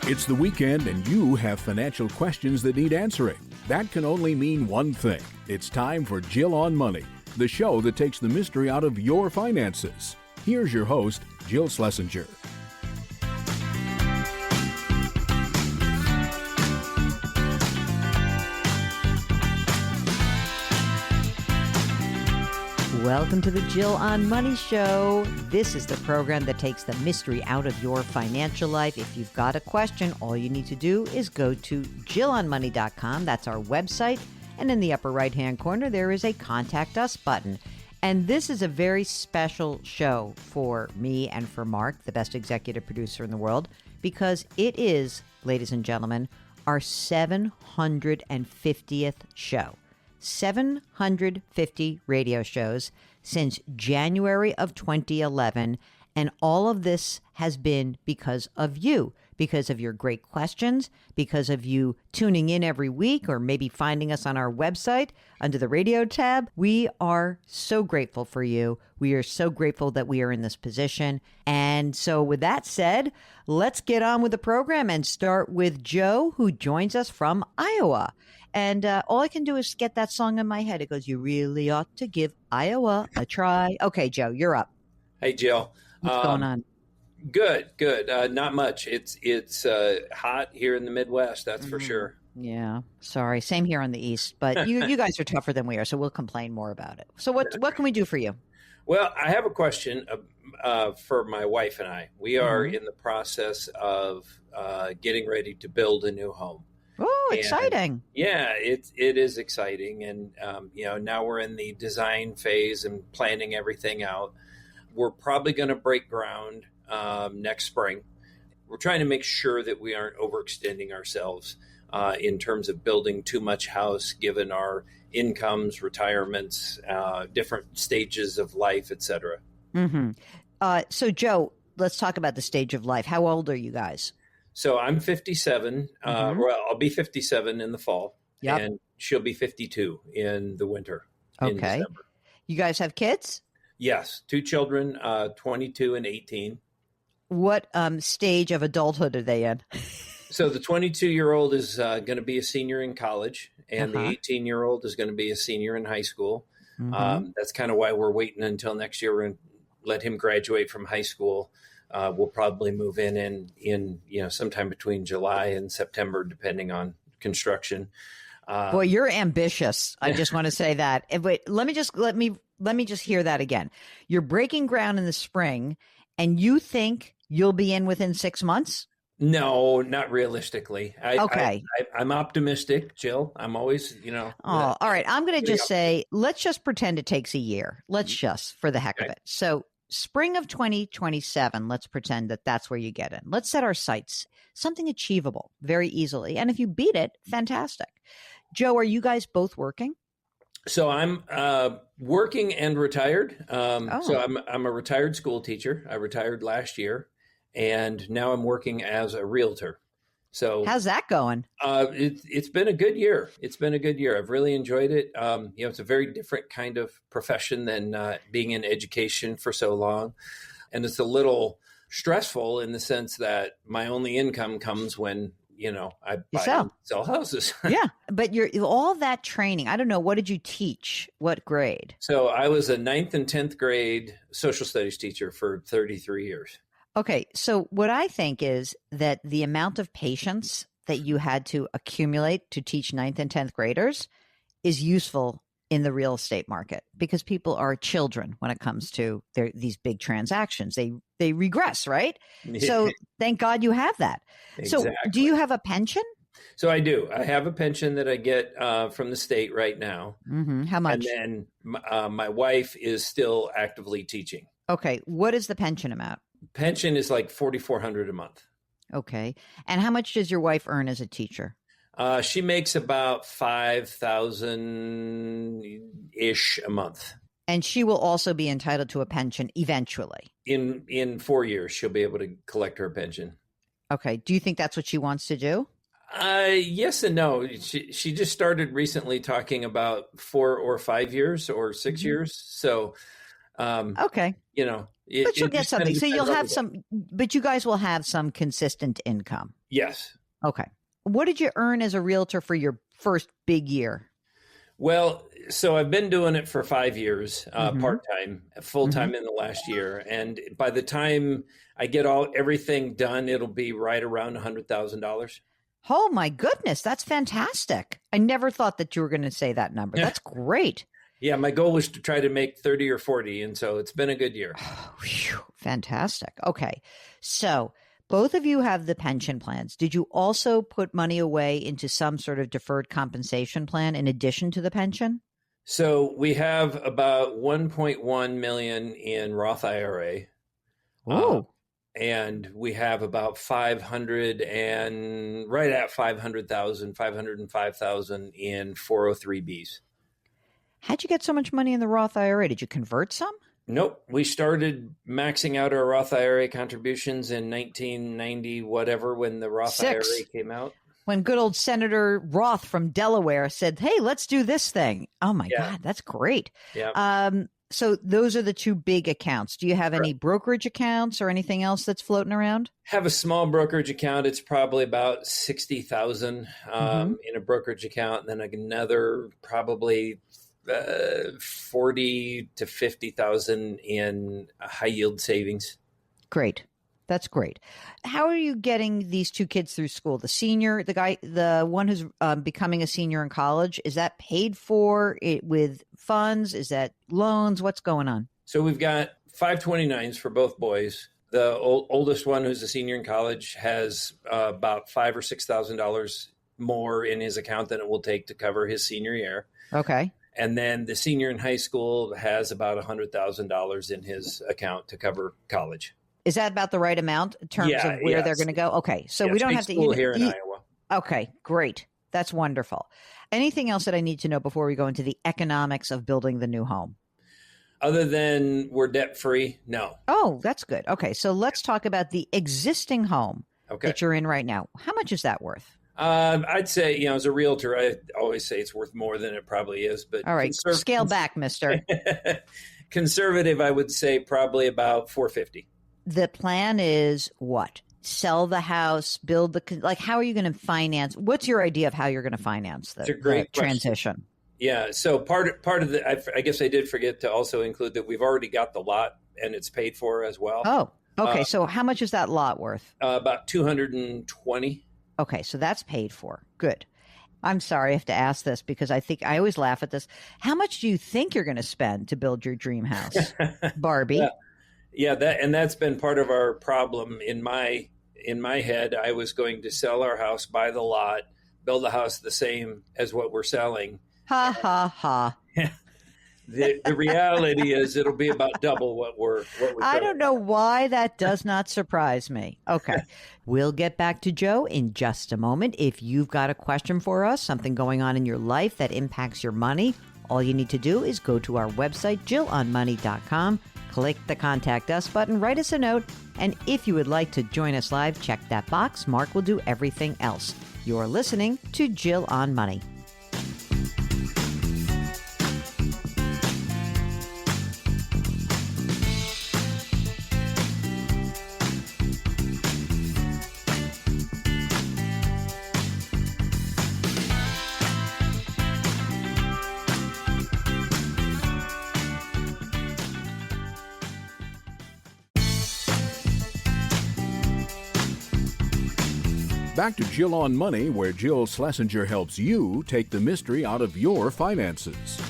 It's the weekend and you have financial questions that need answering. That can only mean one thing. It's time for Jill on Money, the show that takes the mystery out of your finances. Here's your host, Jill Schlesinger. Welcome to the Jill on Money Show. This is the program that takes the mystery out of your financial life. If you've got a question, all you need to do is go to jillonmoney.com. That's our website. And in the upper right-hand corner, there is a Contact Us button. And this is a very special show for me and for Mark, the best executive producer in the world, because it is, ladies and gentlemen, our 750th show. 750 radio shows since January of 2011. And all of this has been because of you, because of your great questions, because of you tuning in every week or maybe finding us on our website under the radio tab. We are so grateful for you. We are so grateful that we are in this position. And so with that said, let's get on with the program and start with Joe, who joins us from Iowa. And all I can do is get that song in my head. It goes, "You really ought to give Iowa a try." Okay, Joe, you're up. Hey, Jill. What's going on? Good. Not much. It's hot here in the Midwest, that's for sure. Yeah, sorry. Same here on the East. But you guys are tougher than we are, so we'll complain more about it. So what can we do for you? Well, I have a question for my wife and I. We are in the process of getting ready to build a new home. Oh, exciting. Yeah, it is exciting. And, now we're in the design phase and planning everything out. We're probably going to break ground next spring. We're trying to make sure that we aren't overextending ourselves in terms of building too much house, given our incomes, retirements, different stages of life, et cetera. Mm-hmm. So, Joe, let's talk about the stage of life. How old are you guys? So I'm 57. Well, I'll be 57 in the fall, and she'll be 52 in the winter. Okay. In December. You guys have kids? Yes, 2 children, 22 and 18. What stage of adulthood are they in? So the 22-year-old is going to be a senior in college, and the 18-year-old is going to be a senior in high school. That's kind of why we're waiting until next year and let him graduate from high school. We'll probably move in sometime between July and September, depending on construction. Boy, you're ambitious. I just want to say that. Wait, let me just hear that again. You're breaking ground in the spring, and you think you'll be in within 6 months? No, not realistically. Okay. I'm optimistic, Jill. I'm always, all right. I'm going to just say, let's just pretend it takes a year. Let's just, for the heck of it. So spring of 2027, let's pretend that that's where you get in. Let's set our sights, something achievable very easily. And if you beat it, fantastic. Joe, are you guys both working? So I'm working and retired. So I'm a retired school teacher. I retired last year, and now I'm working as a realtor. So how's that going? It's been a good year. I've really enjoyed it. It's a very different kind of profession than being in education for so long. And it's a little stressful in the sense that my only income comes when, I buy and sell houses. Yeah. But all that training, I don't know, what did you teach? What grade? So I was a 9th and 10th grade social studies teacher for 33 years. Okay, so what I think is that the amount of patience that you had to accumulate to teach 9th and 10th graders is useful in the real estate market, because people are children when it comes to these big transactions. They regress, right? So thank God you have that. Exactly. So do you have a pension? So I do. I have a pension that I get from the state right now. Mm-hmm. How much? And then my wife is still actively teaching. Okay. What is the pension amount? Pension is like $4,400 a month. Okay. And how much does your wife earn as a teacher? She makes about $5,000-ish a month. And she will also be entitled to a pension eventually. In 4 years, she'll be able to collect her pension. Okay. Do you think that's what she wants to do? Yes and no. She just started recently talking about 4 or 5 years or 6 years. So, okay. But you'll It get just kinda something. So you'll depends on have the day. some, but you guys will have some consistent income. Yes. Okay. What did you earn as a realtor for your first big year? Well, so I've been doing it for 5 years, Mm-hmm. part-time, full Mm-hmm. time in the last year. And by the time I get everything done, it'll be right around $100,000. Oh my goodness, that's fantastic. I never thought that you were going to say that number. That's great. Yeah, my goal was to try to make 30 or 40. And so it's been a good year. Phew, fantastic. Okay. So both of you have the pension plans. Did you also put money away into some sort of deferred compensation plan in addition to the pension? So we have about 1.1 million in Roth IRA. Oh, And we have about 500 and right at 500,000, 505,000 in 403Bs. how'd you get so much money in the Roth IRA? Did you convert some? Nope. We started maxing out our Roth IRA contributions in 1990, whatever, when the Roth Six. IRA came out. When good old Senator Roth from Delaware said, "Hey, let's do this thing." Oh my Yeah. God, that's great. Yeah. So those are the two big accounts. Do you have any brokerage accounts or anything else that's floating around? Have a small brokerage account. It's probably about 60,000 in a brokerage account, and then another probably 40 to 50,000 in high yield savings. Great. That's great. How are you getting these two kids through school? The senior, the one who's becoming a senior in college, is that paid for with funds? Is that loans? What's going on? So we've got 529s for both boys. The oldest one, who's a senior in college, has about $5,000 or $6,000 more in his account than it will take to cover his senior year. Okay. And then the senior in high school has about $100,000 in his account to cover college. Is that about the right amount in terms of where they're going to go? Okay. So we don't have to school here in Iowa. Okay, great. That's wonderful. Anything else that I need to know before we go into the economics of building the new home? Other than we're debt free, no. Oh, that's good. Okay. So let's talk about the existing home that you're in right now. How much is that worth? I'd say, as a realtor, I always say it's worth more than it probably is. But all right, scale back, mister. Conservative, I would say probably about $450,000. The plan is what? Sell the house, build how are you going to finance? What's your idea of how you're going to finance the transition? Yeah. So part of the, I guess I did forget to also include that we've already got the lot and it's paid for as well. Oh, okay. So how much is that lot worth? About 220. Okay. So that's paid for. Good. I'm sorry I have to ask this because I always laugh at this. How much do you think you're going to spend to build your dream house, Barbie? Yeah, that's been part of our problem in my head. I was going to sell our house, buy the lot, build the house the same as what we're selling. Ha ha ha. The reality is it'll be about double what we're I don't know why that does not surprise me. Okay. We'll get back to Joe in just a moment. If you've got a question for us, something going on in your life that impacts your money, all you need to do is go to our website, JillOnMoney.com. Click the Contact Us button, write us a note, and if you would like to join us live, check that box. Mark will do everything else. You're listening to Jill on Money. Back to Jill on Money, where Jill Schlesinger helps you take the mystery out of your finances.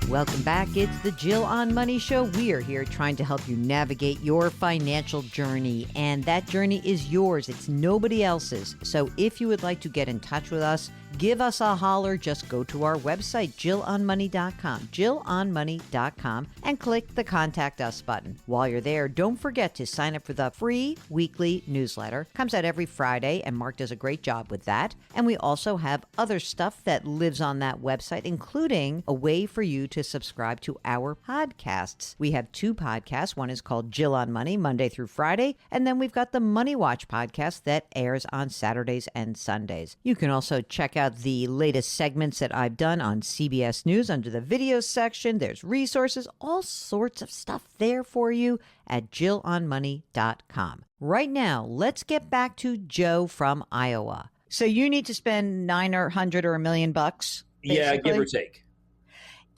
Welcome back. It's the Jill on Money Show. We are here trying to help you navigate your financial journey, and that journey is yours. It's nobody else's. So if you would like to get in touch with us, give us a holler. Just go to our website, JillOnMoney.com, JillOnMoney.com, and click the Contact Us button. While you're there, don't forget to sign up for the free weekly newsletter. Comes out every Friday, and Mark does a great job with that. And we also have other stuff that lives on that website, including a way for you to subscribe to our podcasts. We have 2 podcasts. One is called Jill on Money, Monday through Friday, and then we've got the Money Watch podcast that airs on Saturdays and Sundays. You can also check out the latest segments that I've done on CBS News under the video section. There's resources, all sorts of stuff there for you at JillOnMoney.com. Right now, let's get back to Joe from Iowa. So you need to spend $900 or $1 million bucks. Yeah, give or take.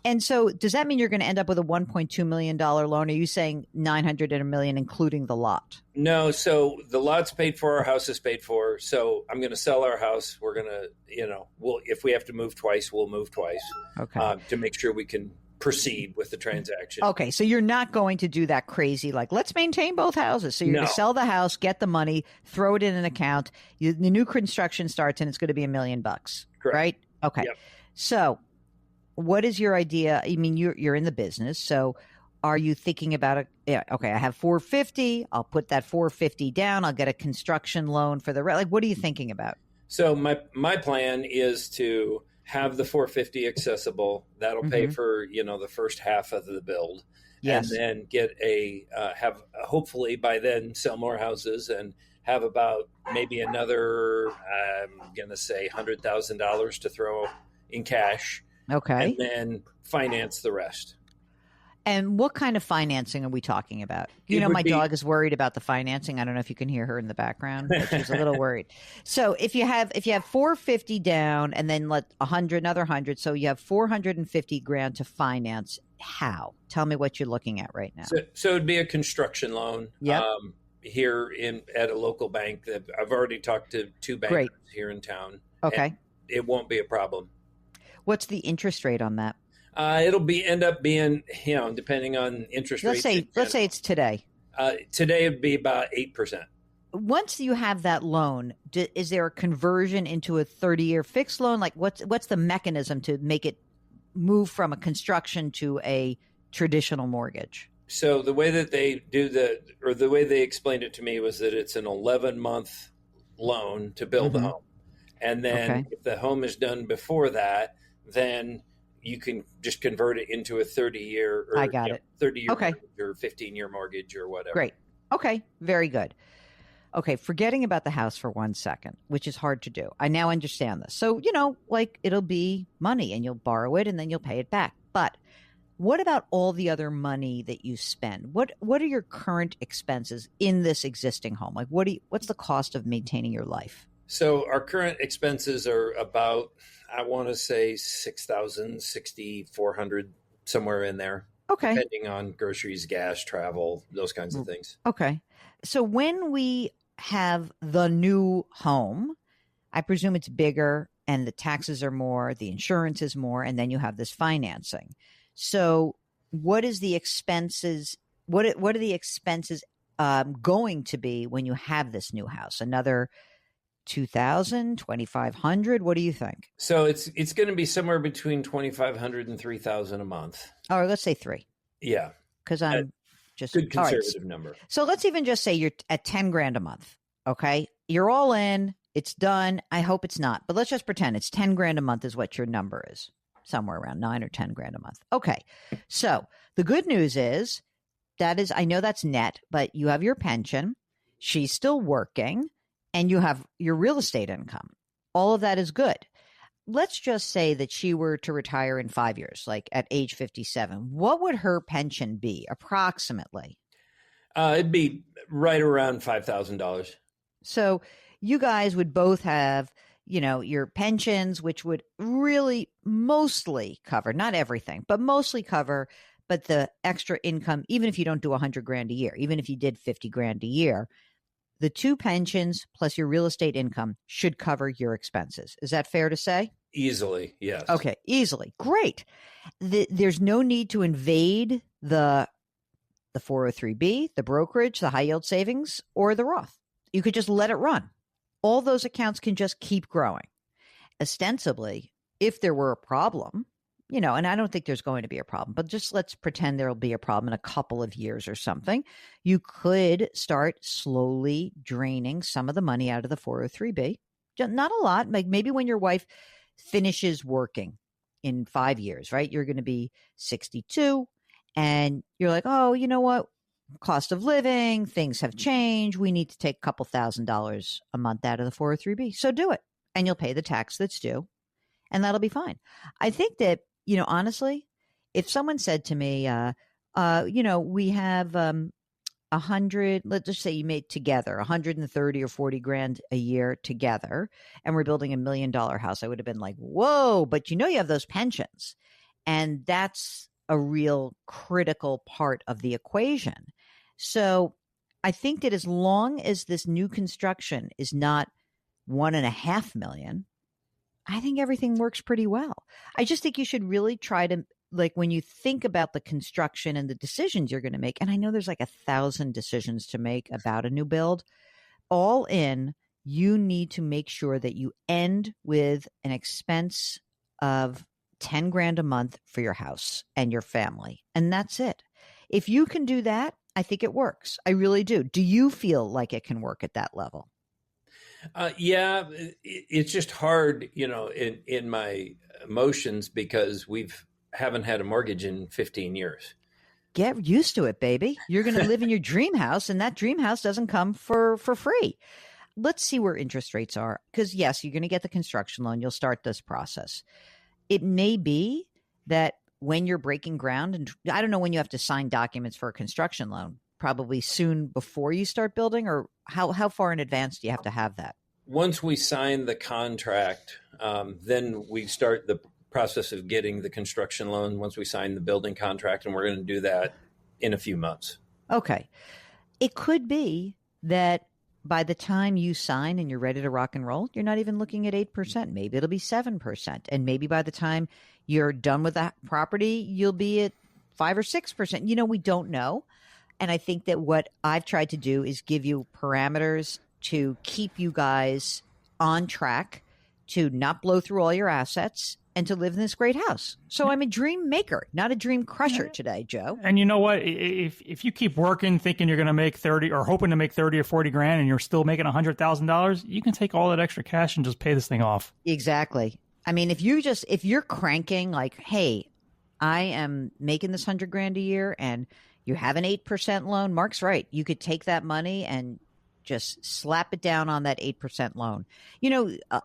And so does that mean you're going to end up with a $1.2 million loan? Are you saying 900 and $1 million, including the lot? No. So the lot's paid for, our house is paid for. So I'm going to sell our house. We're going to, if we have to move twice, we'll move twice. Okay. To make sure we can proceed with the transaction. Okay. So you're not going to do that crazy, like, let's maintain both houses. So you're going to sell the house, get the money, throw it in an account. The new construction starts and it's going to be $1 million bucks. Correct. Right? Okay. Yep. So what is your idea? I mean, you're in the business. So are you thinking about okay, I have 450. I'll put that 450 down. I'll get a construction loan for the rest. Like, what are you thinking about? So my plan is to have the 450 accessible. That'll pay for, the first half of the build. Yes. And then get have hopefully by then sell more houses and have about maybe another, I'm going to say $100,000 to throw in cash. Okay. And then finance the rest. And what kind of financing are we talking about? My dog is worried about the financing. I don't know if you can hear her in the background, but she's a little worried. So if you have 450 down and then another 100, so you have 450 grand to finance. How? Tell me what you're looking at right now. So it'd be a construction loan. Yep. Here at a local bank that I've already talked to 2 bankers here in town. Okay. It won't be a problem. What's the interest rate on that? It'll end up being, depending on interest rates. Let's say it's today. Today it'd be about 8%. Once you have that loan, is there a conversion into a 30-year fixed loan? Like, what's the mechanism to make it move from a construction to a traditional mortgage? So the way that they do the way they explained it to me was that it's an 11-month loan to build the home. And then if the home is done before that, then you can just convert it into a 30-year or 30-year mortgage or 15-year mortgage or whatever. Great. Okay. Very good. Okay. Forgetting about the house for 1 second, which is hard to do. I now understand this. So, it'll be money and you'll borrow it and then you'll pay it back. But what about all the other money that you spend? What are your current expenses in this existing home? Like, what's the cost of maintaining your life? So our current expenses are about, I want to say $6,000, $6,400, somewhere in there. Okay. Depending on groceries, gas, travel, those kinds of things. Okay. So when we have the new home, I presume it's bigger and the taxes are more, the insurance is more, and then you have this financing. So what is the expenses? What are the expenses going to be when you have this new house? Another $2,000, $2,500? What do you think? So it's going to be somewhere between $2,500 and $3,000 a month. Or let's say 3. Yeah, because I'm just good conservative number. So let's even just say you're at 10 grand a month. Okay, you're all in. It's done. I hope it's not, but let's just pretend it's 10 grand a month is what your number is. Somewhere around 9 or 10 grand a month. Okay, so the good news is I know that's net, but you have your pension. She's still working. And you have your real estate income. All of that is good. Let's just say that she were to retire in 5 years, like at age 57. What would her pension be approximately? It'd be right around $5,000. So you guys would both have, your pensions, which would really mostly cover, not everything, but mostly cover, but the extra income, even if you don't do 100 grand a year, even if you did 50 grand a year, the 2 pensions plus your real estate income should cover your expenses. Is that fair to say? Easily, yes. Okay, easily. Great. There's no need to invade the 403B, the brokerage, the high yield savings, or the Roth. You could just let it run. All those accounts can just keep growing. ostensibly, if there were a problem, and I don't think there's going to be a problem, but just let's pretend there'll be a problem in a couple of years or something. You could start slowly draining some of the money out of the 403B. Not a lot. Like maybe when your wife finishes working in 5 years, right? You're going to be 62 and you're like, oh, you know what? Cost of living, things have changed. We need to take a couple $1,000s a month out of the 403B. So do it. And you'll pay the tax that's due. And that'll be fine. I think that, honestly, if someone said to me, we have 100, let's just say you made together 130 or 40 grand a year together, and we're building $1 million house, I would have been like, whoa, but you have those pensions. And that's a real critical part of the equation. So I think that as long as this new construction is not 1.5 million, I think everything works pretty well. I just think you should really try to, like, when you think about the construction and the decisions you're going to make, and I know there's like 1,000 decisions to make about a new build, all in, you need to make sure that you end with an expense of 10 grand a month for your house and your family. And that's it. If you can do that, I think it works. I really do. Do you feel like it can work at that level? Yeah, it's just hard, in my emotions because haven't had a mortgage in 15 years. Get used to it, baby. You're going to live in your dream house, and that dream house doesn't come for free. Let's see where interest rates are. Because yes, you're going to get the construction loan. You'll start this process. It may be that when you're breaking ground, and I don't know when you have to sign documents for a construction loan, probably soon before you start building, or how far in advance do you have to have that? Once we sign the contract, then we start the process of getting the construction loan once we sign the building contract, and we're going to do that in a few months. Okay. It could be that by the time you sign and you're ready to rock and roll, you're not even looking at 8%. Maybe it'll be 7%. And maybe by the time you're done with that property, you'll be at 5 or 6%. We don't know. And I think that what I've tried to do is give you parameters to keep you guys on track, to not blow through all your assets, and to live in this great house. So I'm a dream maker, not a dream crusher today, Joe. And you know what? If you keep working, thinking you're going to make 30 or hoping to make 30 or 40 grand, and you're still making $100,000, you can take all that extra cash and just pay this thing off. Exactly. I mean, if you're cranking like, hey, I am making this 100 grand a year, and you have an 8% loan, Mark's right. You could take that money and just slap it down on that 8% loan.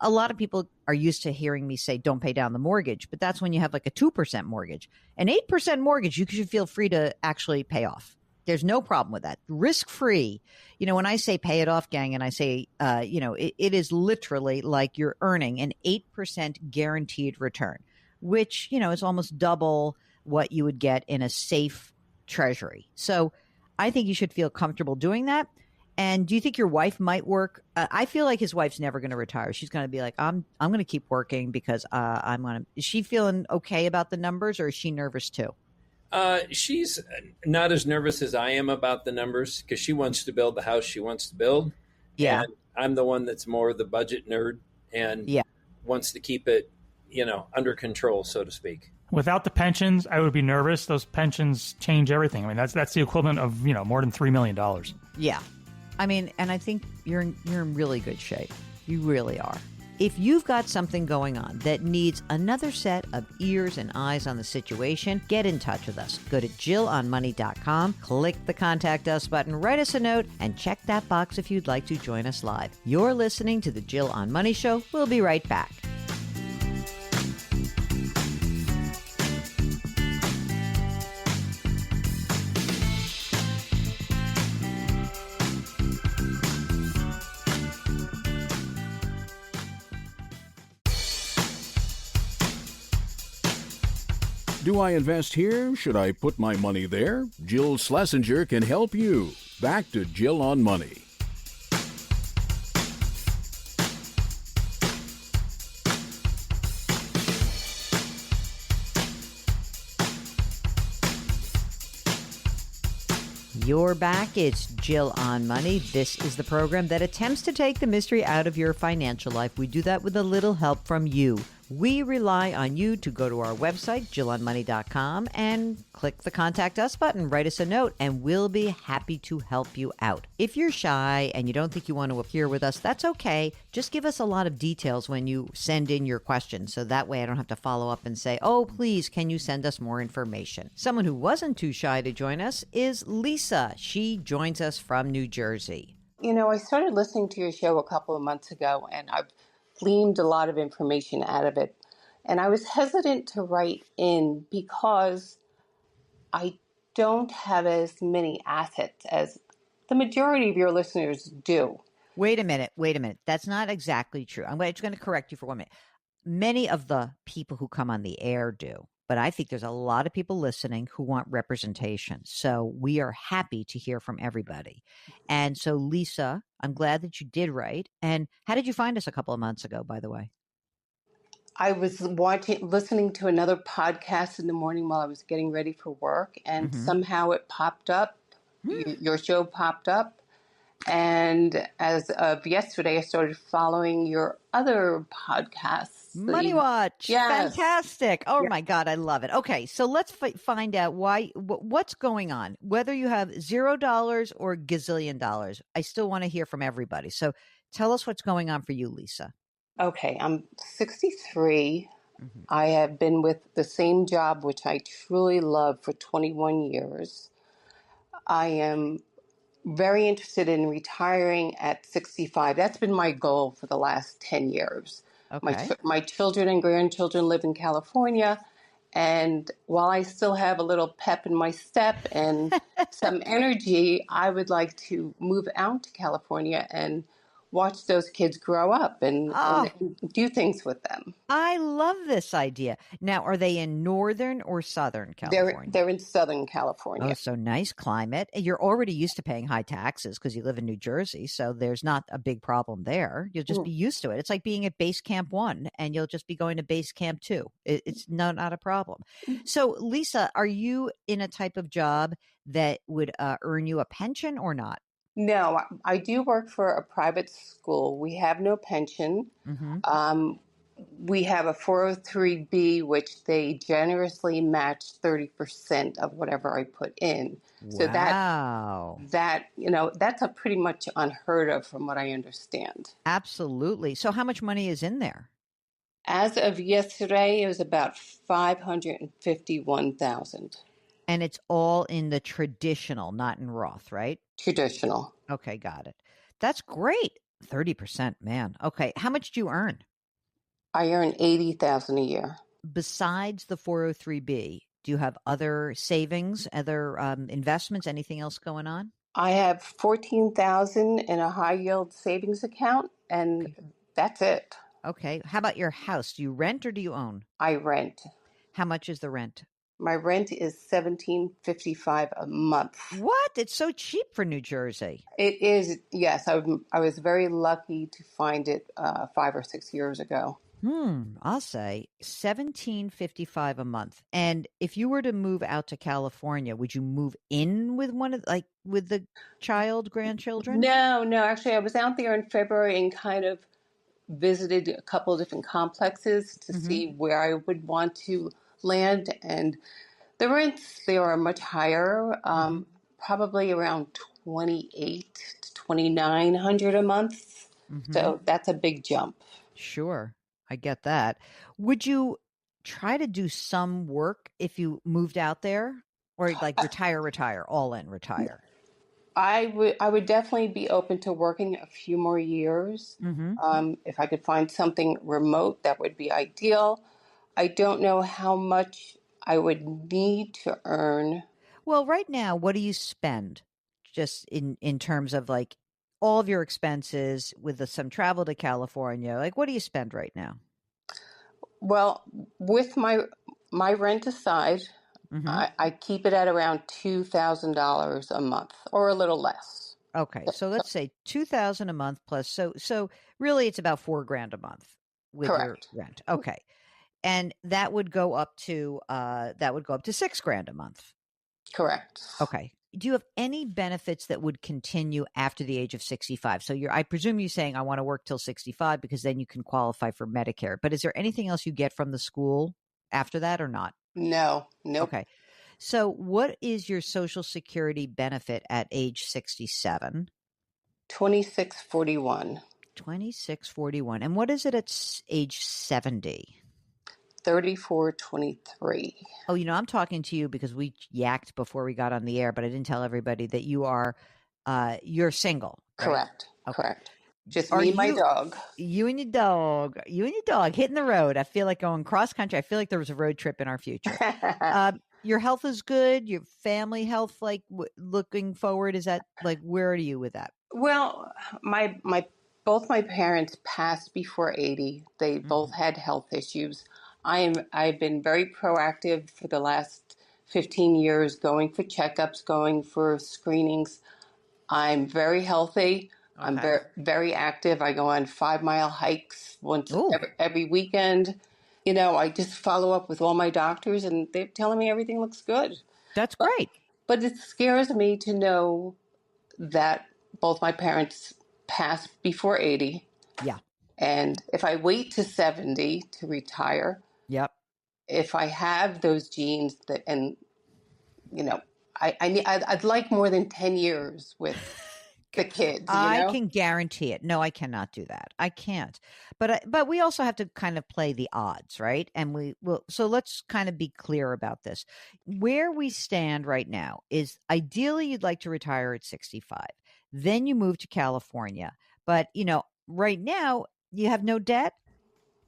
A lot of people are used to hearing me say, don't pay down the mortgage, but that's when you have like a 2% mortgage. An 8% mortgage, you should feel free to actually pay off. There's no problem with that. Risk-free. When I say pay it off, gang, and I say, it is literally like you're earning an 8% guaranteed return, which, is almost double what you would get in a safe treasury. So I think you should feel comfortable doing that. And do you think your wife might work? I feel like his wife's never going to retire. She's going to be like, I'm going to keep working because is she feeling okay about the numbers, or is she nervous too? She's not as nervous as I am about the numbers because she wants to build the house she wants to build. Yeah. And I'm the one that's more the budget nerd and wants to keep it, under control, so to speak. Without the pensions, I would be nervous. Those pensions change everything. I mean, that's the equivalent of, more than $3 million. Yeah. I mean, and I think you're in really good shape. You really are. If you've got something going on that needs another set of ears and eyes on the situation, get in touch with us. Go to JillOnMoney.com, click the Contact Us button, write us a note, and check that box if you'd like to join us live. You're listening to the Jill on Money Show. We'll be right back. Do I invest here? Should I put my money there? Jill Schlesinger can help you. Back to Jill on Money. You're back. It's Jill on Money. This is the program that attempts to take the mystery out of your financial life. We do that with a little help from you. We rely on you to go to our website, JillOnMoney.com, and click the Contact Us button. Write us a note, and we'll be happy to help you out. If you're shy and you don't think you want to appear with us, that's okay. Just give us a lot of details when you send in your questions, so that way I don't have to follow up and say, oh, please, can you send us more information? Someone who wasn't too shy to join us is Lisa. She joins us from New Jersey. You know, I started listening to your show a couple of months ago, and I've gleaned a lot of information out of it. And I was hesitant to write in because I don't have as many assets as the majority of your listeners do. Wait a minute. That's not exactly true. I'm just going to correct you for 1 minute. Many of the people who come on the air do, but I think there's a lot of people listening who want representation. So we are happy to hear from everybody. And so, Lisa, I'm glad that you did write. And how did you find us a couple of months ago, by the way? I was listening to another podcast in the morning while I was getting ready for work, and somehow it popped up. Your show popped up. And as of yesterday, I started following your other podcasts. Money Watch. Yes. Fantastic. Oh, my God. I love it. Okay. So let's find out what's going on, whether you have $0 or gazillion dollars. I still want to hear from everybody. So tell us what's going on for you, Lisa. Okay. I'm 63. I have been with the same job, which I truly love, for 21 years. I am very interested in retiring at 65. That's been my goal for the last 10 years. Okay. My children and grandchildren live in California. And while I still have a little pep in my step and some energy, I would like to move out to California and watch those kids grow up and do things with them. I love this idea. Now, are they in Northern or Southern California? They're in Southern California. Oh, so nice climate. You're already used to paying high taxes because you live in New Jersey, so there's not a big problem there. You'll just be used to it. It's like being at Base Camp 1, and you'll just be going to Base Camp 2. It's not a problem. So, Lisa, are you in a type of job that would earn you a pension or not? No, I do work for a private school. We have no pension. We have a 403B, which they generously match 30% of whatever I put in. So Wow. that that's a pretty much unheard of from what I understand. Absolutely. So how much money is in there? As of yesterday, it was about $551,000. And it's all in the traditional, not in Roth, right? Traditional. Okay, got it. That's great. 30%, man. Okay, how much do you earn? I earn $80,000 a year. Besides the 403B, do you have other savings, other investments, anything else going on? I have $14,000 in a high yield savings account, and that's it. Okay. How about your house? Do you rent or do you own? I rent. How much is the rent? My rent is $17.55 a month. What? It's so cheap for New Jersey. It is, yes. I was very lucky to find it 5 or 6 years ago. I'll say $17.55 a month. And if you were to move out to California, would you move in with with the grandchildren? No. Actually, I was out there in February and kind of visited a couple of different complexes to see where I would want to land, and the rents there are much higher, probably around $2,800 to $2,900 a month. So that's a big jump. Sure, I get that. Would you try to do some work if you moved out there, or like retire, all in retire? I would definitely be open to working a few more years. If I could find something remote, that would be ideal. I don't know how much I would need to earn. Well, right now, what do you spend just in terms of like all of your expenses with some travel to California? Like, what do you spend right now? Well, with my rent aside, I keep it at around $2,000 a month or a little less. Okay, so let's say $2,000 a month plus. So really, it's about $4,000 a month with Correct. your rent. Okay. And that would go up to $6,000 a month. Correct. Okay. do you have any benefits that would continue after the age of 65? So I presume you're saying I want to work till 65 because then you can qualify for Medicare. But is there anything else you get from the school after that or not? No, nope. Okay. So what is your Social Security benefit at age 67? 2641. 2641. And what is it at age 70? 3423. Oh, I'm talking to you because we yacked before we got on the air, but I didn't tell everybody that you're single. Right? Correct. Okay. Correct. Just me and my dog. You and your dog hitting the road. I feel like going cross country. I feel like there was a road trip in our future. Your health is good. Your family health, like looking forward, is that like, where are you with that? Well, both my parents passed before 80. They both had health issues. I've been very proactive for the last 15 years, going for checkups, going for screenings. I'm very healthy. Okay. I'm very, very active. I go on 5-mile hikes once every weekend. I just follow up with all my doctors, and they're telling me everything looks good. That's great. But it scares me to know that both my parents passed before 80. Yeah. And if I wait to 70 to retire, yep. If I have those genes I'd like more than 10 years with the kids. I can guarantee it. No, I cannot do that. I can't. But we also have to kind of play the odds, right? And so let's kind of be clear about this. Where we stand right now is ideally you'd like to retire at 65. Then you move to California. But, right now you have no debt?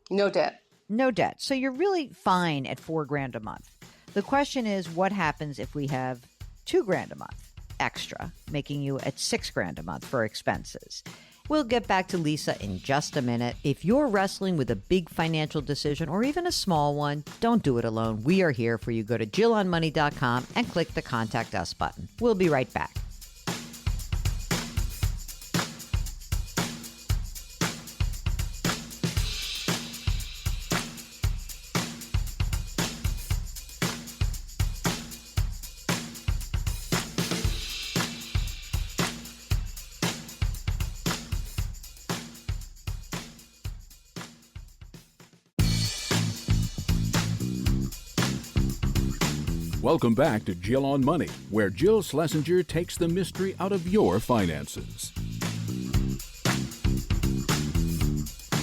No debt. No debt. So you're really fine at $4,000 a month. The question is, what happens if we have $2,000 a month extra, making you at $6,000 a month for expenses? We'll get back to Lisa in just a minute. If you're wrestling with a big financial decision or even a small one, don't do it alone. We are here for you. Go to JillOnMoney.com and click the Contact Us button. We'll be right back. Welcome back to Jill on Money, where Jill Schlesinger takes the mystery out of your finances.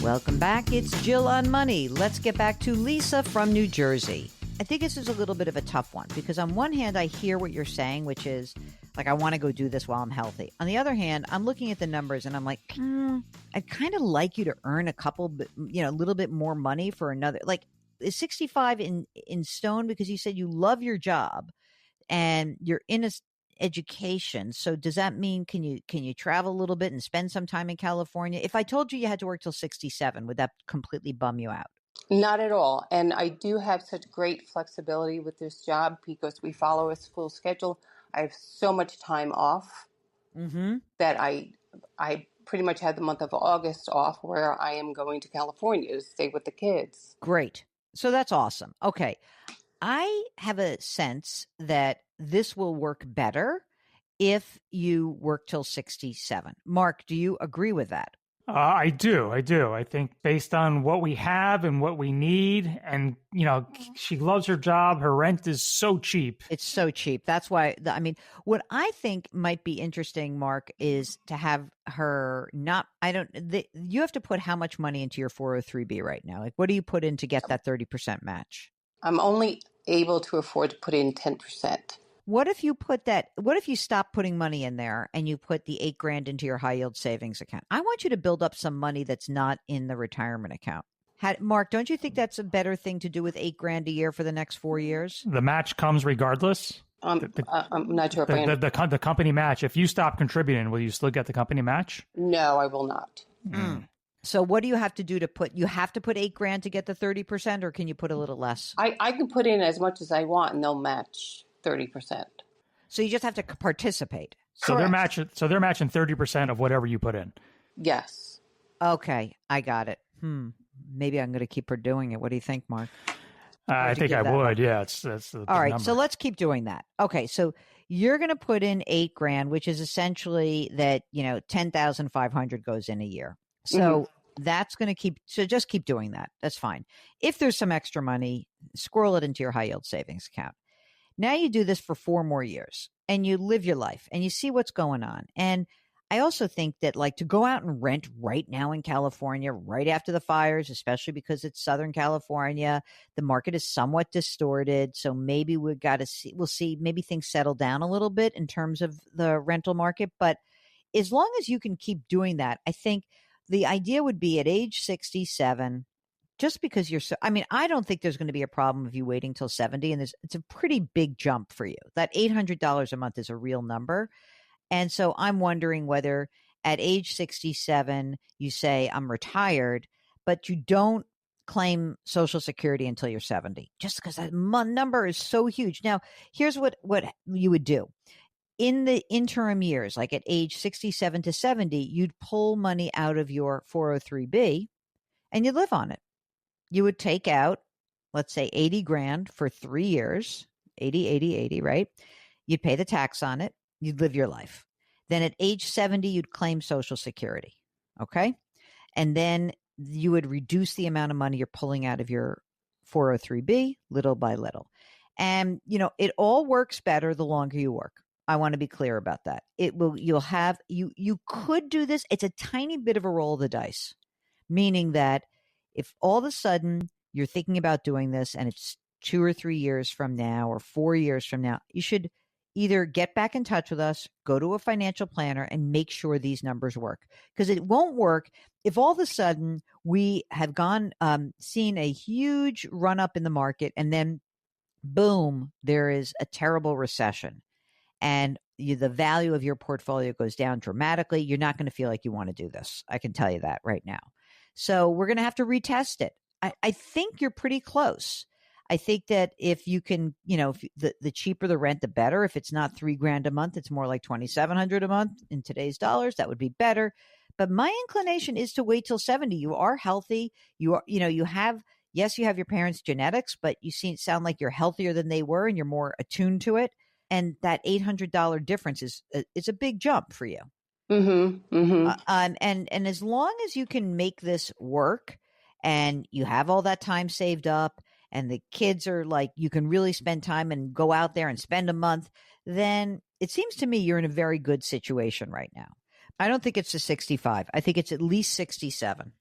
Welcome back. It's Jill on Money. Let's get back to Lisa from New Jersey. I think this is a little bit of a tough one because on one hand, I hear what you're saying, which is like, I want to go do this while I'm healthy. On the other hand, I'm looking at the numbers and I'm like, I'd kind of like you to earn a little bit more money for another, like, is 65 in stone? Because you said you love your job and you're in education. So does that mean can you travel a little bit and spend some time in California? If I told you had to work till 67, would that completely bum you out? Not at all. And I do have such great flexibility with this job because we follow a school schedule. I have so much time off that I pretty much had the month of August off where I am going to California to stay with the kids. Great. So that's awesome. Okay. I have a sense that this will work better if you work till 67. Mark, do you agree with that? I do. I think based on what we have and what we need, and, she loves her job. Her rent is so cheap. It's so cheap. That's why, what I think might be interesting, Mark, is to have her you have to put how much money into your 403B right now? Like, what do you put in to get that 30% match? I'm only able to afford to put in 10%. What if you stop putting money in there and you put the $8,000 into your high yield savings account? I want you to build up some money that's not in the retirement account. Mark, don't you think that's a better thing to do with $8,000 a year for the next 4 years? The match comes regardless. I'm not sure if the company match. If you stop contributing, will you still get the company match? No, I will not. So what do you have to do you have to put $8,000 to get the 30%, or can you put a little less? I can put in as much as I want and they'll match 30%. So you just have to participate. So they're matching 30% of whatever you put in. Yes. Okay, I got it. Maybe I'm going to keep her doing it. What do you think, Mark? I think I would. Yeah, that's the all right. number. So let's keep doing that. Okay, so you're going to put in 8 grand, which is essentially that, 10,500 goes in a year. So that's going to just keep doing that. That's fine. If there's some extra money, squirrel it into your high yield savings account. Now you do this for 4 more years and you live your life and you see what's going on. And I also think that to go out and rent right now in California, right after the fires, especially because it's Southern California, the market is somewhat distorted. So maybe we'll see, maybe things settle down a little bit in terms of the rental market. But as long as you can keep doing that, I think the idea would be at age 67, just because I don't think there's going to be a problem if you waiting till 70. And it's a pretty big jump for you. That $800 a month is a real number. And so I'm wondering whether at age 67, you say, I'm retired, but you don't claim Social Security until you're 70, just because that number is so huge. Now, here's what you would do. In the interim years, like at age 67 to 70, you'd pull money out of your 403B and you'd live on it. You would take out, let's say 80 grand for 3 years, 80, right? You'd pay the tax on it. You'd live your life. Then at age 70, you'd claim Social Security. Okay. And then you would reduce the amount of money you're pulling out of your 403B little by little. And, it all works better the longer you work. I want to be clear about that. You could do this. It's a tiny bit of a roll of the dice, meaning that if all of a sudden you're thinking about doing this and it's 2 or 3 years from now or 4 years from now, you should either get back in touch with us, go to a financial planner, and make sure these numbers work. Because it won't work if all of a sudden we have seen a huge run up in the market and then boom, there is a terrible recession and the value of your portfolio goes down dramatically. You're not going to feel like you want to do this. I can tell you that right now. So we're going to have to retest it. I think you're pretty close. I think that if you can, if the cheaper the rent, the better. If it's not 3 grand a month, it's more like 2,700 a month in today's dollars. That would be better. But my inclination is to wait till 70. You are healthy. You are, you have your parents' genetics, but you sound like you're healthier than they were and you're more attuned to it. And that $800 difference is a big jump for you. And as long as you can make this work and you have all that time saved up and the kids are you can really spend time and go out there and spend a month, then it seems to me you're in a very good situation right now. I don't think it's a 65. I think it's at least 67.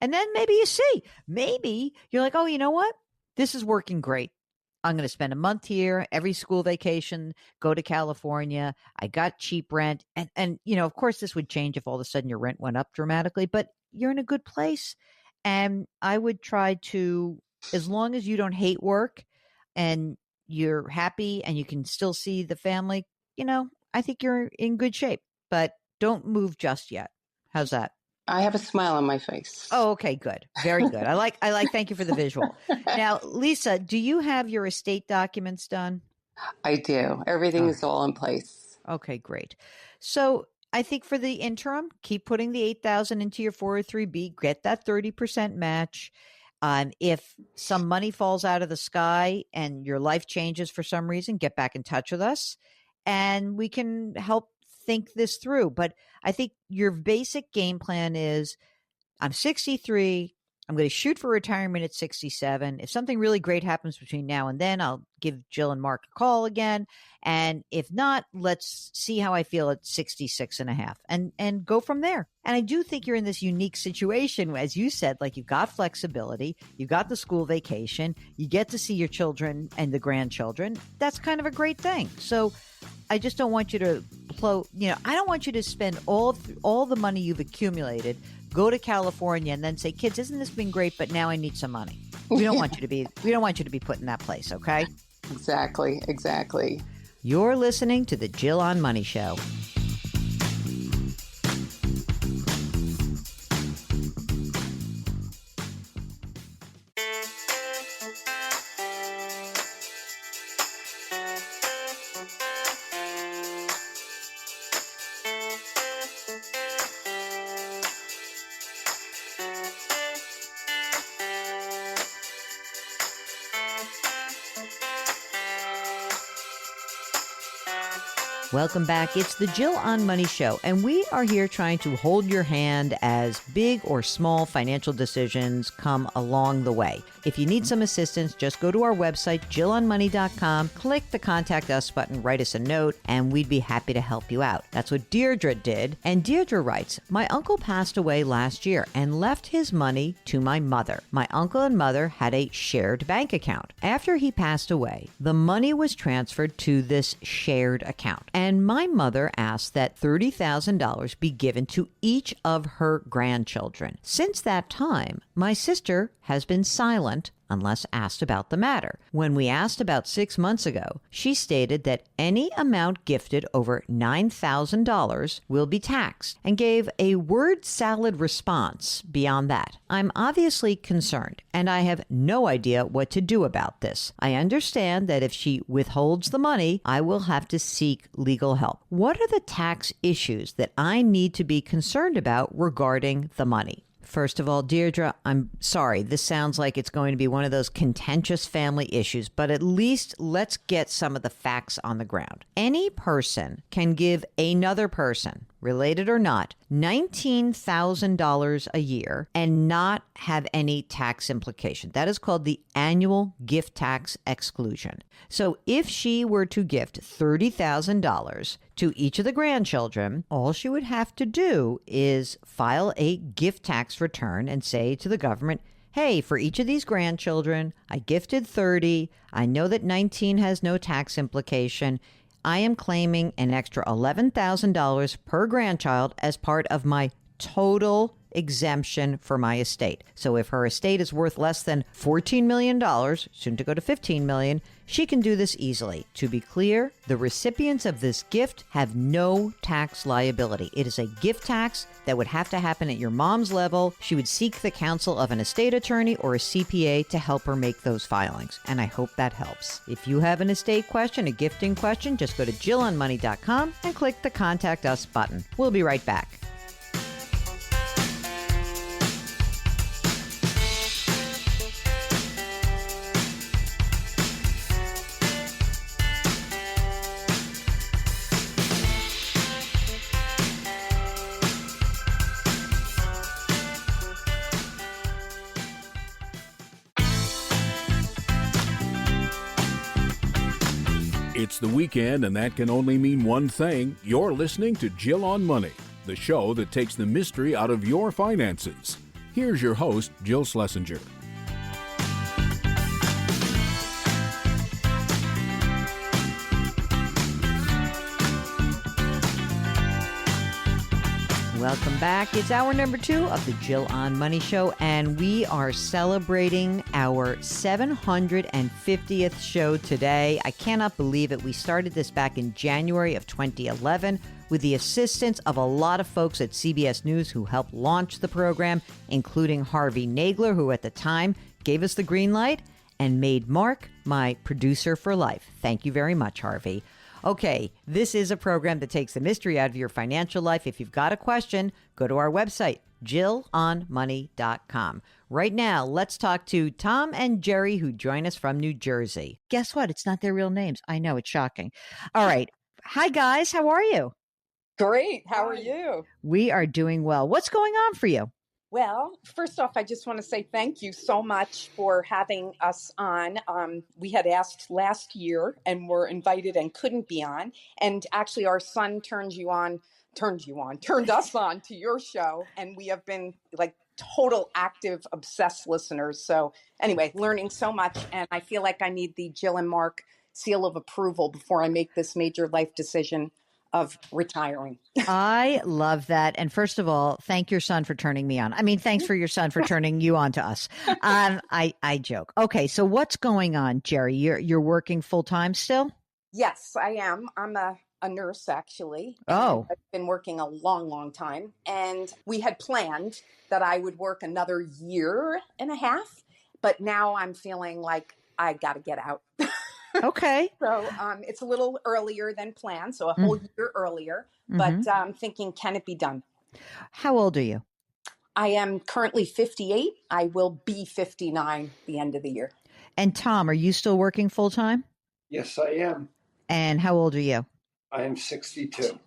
And then maybe you're like, oh, you know what? This is working great. I'm going to spend a month here, every school vacation, go to California. I got cheap rent. And of course, this would change if all of a sudden your rent went up dramatically, but you're in a good place. And I would try to, as long as you don't hate work and you're happy and you can still see the family, I think you're in good shape, but don't move just yet. How's that? I have a smile on my face. Oh, okay, good. Very good. I like, thank you for the visual. Now, Lisa, do you have your estate documents done? I do. Everything is all in place. Okay, great. So I think for the interim, keep putting the 8,000 into your 403B, get that 30% match. If some money falls out of the sky and your life changes for some reason, get back in touch with us and we can help think this through. But I think your basic game plan is I'm 63. I'm going to shoot for retirement at 67. If something really great happens between now and then, I'll give Jill and Mark a call again. And if not, let's see how I feel at 66 and a half and go from there. And I do think you're in this unique situation, as you said, you've got flexibility, you've got the school vacation, you get to see your children and the grandchildren. That's kind of a great thing. So I just don't want you to I don't want you to spend all the money you've accumulated, go to California and then say, kids, isn't this been great? But now I need some money. We don't want you to be put in that place. Okay. Exactly. You're listening to the Jill on Money Show. Welcome back. It's the Jill on Money Show, and we are here trying to hold your hand as big or small financial decisions come along the way. If you need some assistance, just go to our website, jillonmoney.com, click the Contact Us button, write us a note, and we'd be happy to help you out. That's what Deirdre did. And Deirdre writes, my uncle passed away last year and left his money to my mother. My uncle and mother had a shared bank account. After he passed away, the money was transferred to this shared account. And my mother asked that $30,000 be given to each of her grandchildren. Since that time, my sister has been silent unless asked about the matter. When we asked about 6 months ago, she stated that any amount gifted over $9,000 will be taxed and gave a word salad response beyond that. I'm obviously concerned, and I have no idea what to do about this. I understand that if she withholds the money, I will have to seek legal help. What are the tax issues that I need to be concerned about regarding the money? First of all, Deirdre, I'm sorry. This sounds like it's going to be one of those contentious family issues, but at least let's get some of the facts on the ground. Any person can give another person, related or not, $19,000 a year and not have any tax implication. That is called the annual gift tax exclusion. So if she were to gift $30,000 to each of the grandchildren, all she would have to do is file a gift tax return and say to the government, hey, for each of these grandchildren, I gifted 30. I know that 19 has no tax implication. I am claiming an extra $11,000 per grandchild as part of my total exemption for my estate. So if her estate is worth less than $14 million, soon to go to $15 million, she can do this easily. To be clear, the recipients of this gift have no tax liability. It is a gift tax that would have to happen at your mom's level. She would seek the counsel of an estate attorney or a CPA to help her make those filings. And I hope that helps. If you have an estate question, a gifting question, just go to jillonmoney.com and click the Contact Us button. We'll be right back. It's the weekend, and that can only mean one thing. You're listening to Jill on Money, the show that takes the mystery out of your finances. Here's your host, Jill Schlesinger. Welcome back. It's hour number 2 of the Jill on Money Show, and we are celebrating our 750th show today. I cannot believe it. We started this back in January of 2011 with the assistance of a lot of folks at CBS News who helped launch the program, including Harvey Nagler, who at the time gave us the green light, and made Mark my producer for life. Thank you very much, Harvey. Okay, this is a program that takes the mystery out of your financial life. If you've got a question, go to our website, jillonmoney.com. Right now, let's talk to Tom and Jerry, who join us from New Jersey. Guess what? It's not their real names. I know, it's shocking. All right. Hi, guys. How are you? Great. How are you? We are doing well. What's going on for you? Well, first off, I just want to say thank you so much for having us on. We had asked last year and were invited and couldn't be on. And actually, our son turned us on to your show. And we have been like total active, obsessed listeners. So anyway, learning so much. And I feel like I need the Jill and Mark seal of approval before I make this major life decision of retiring. I love that. And first of all, thank your son for turning me on. I mean, thanks for your son for turning you on to us. I joke. Okay, so what's going on, Jerry? You're working full time still? Yes, I am. I'm a nurse, actually. Oh. I've been working a long, long time. And we had planned that I would work another year and a half. But now I'm feeling like I got to get out. Okay. So it's a little earlier than planned, so a whole year earlier. But I'm thinking, can it be done? How old are you? I am currently 58. I will be 59 the end of the year. And Tom, are you still working full time? Yes, I am. And how old are you? I am 62.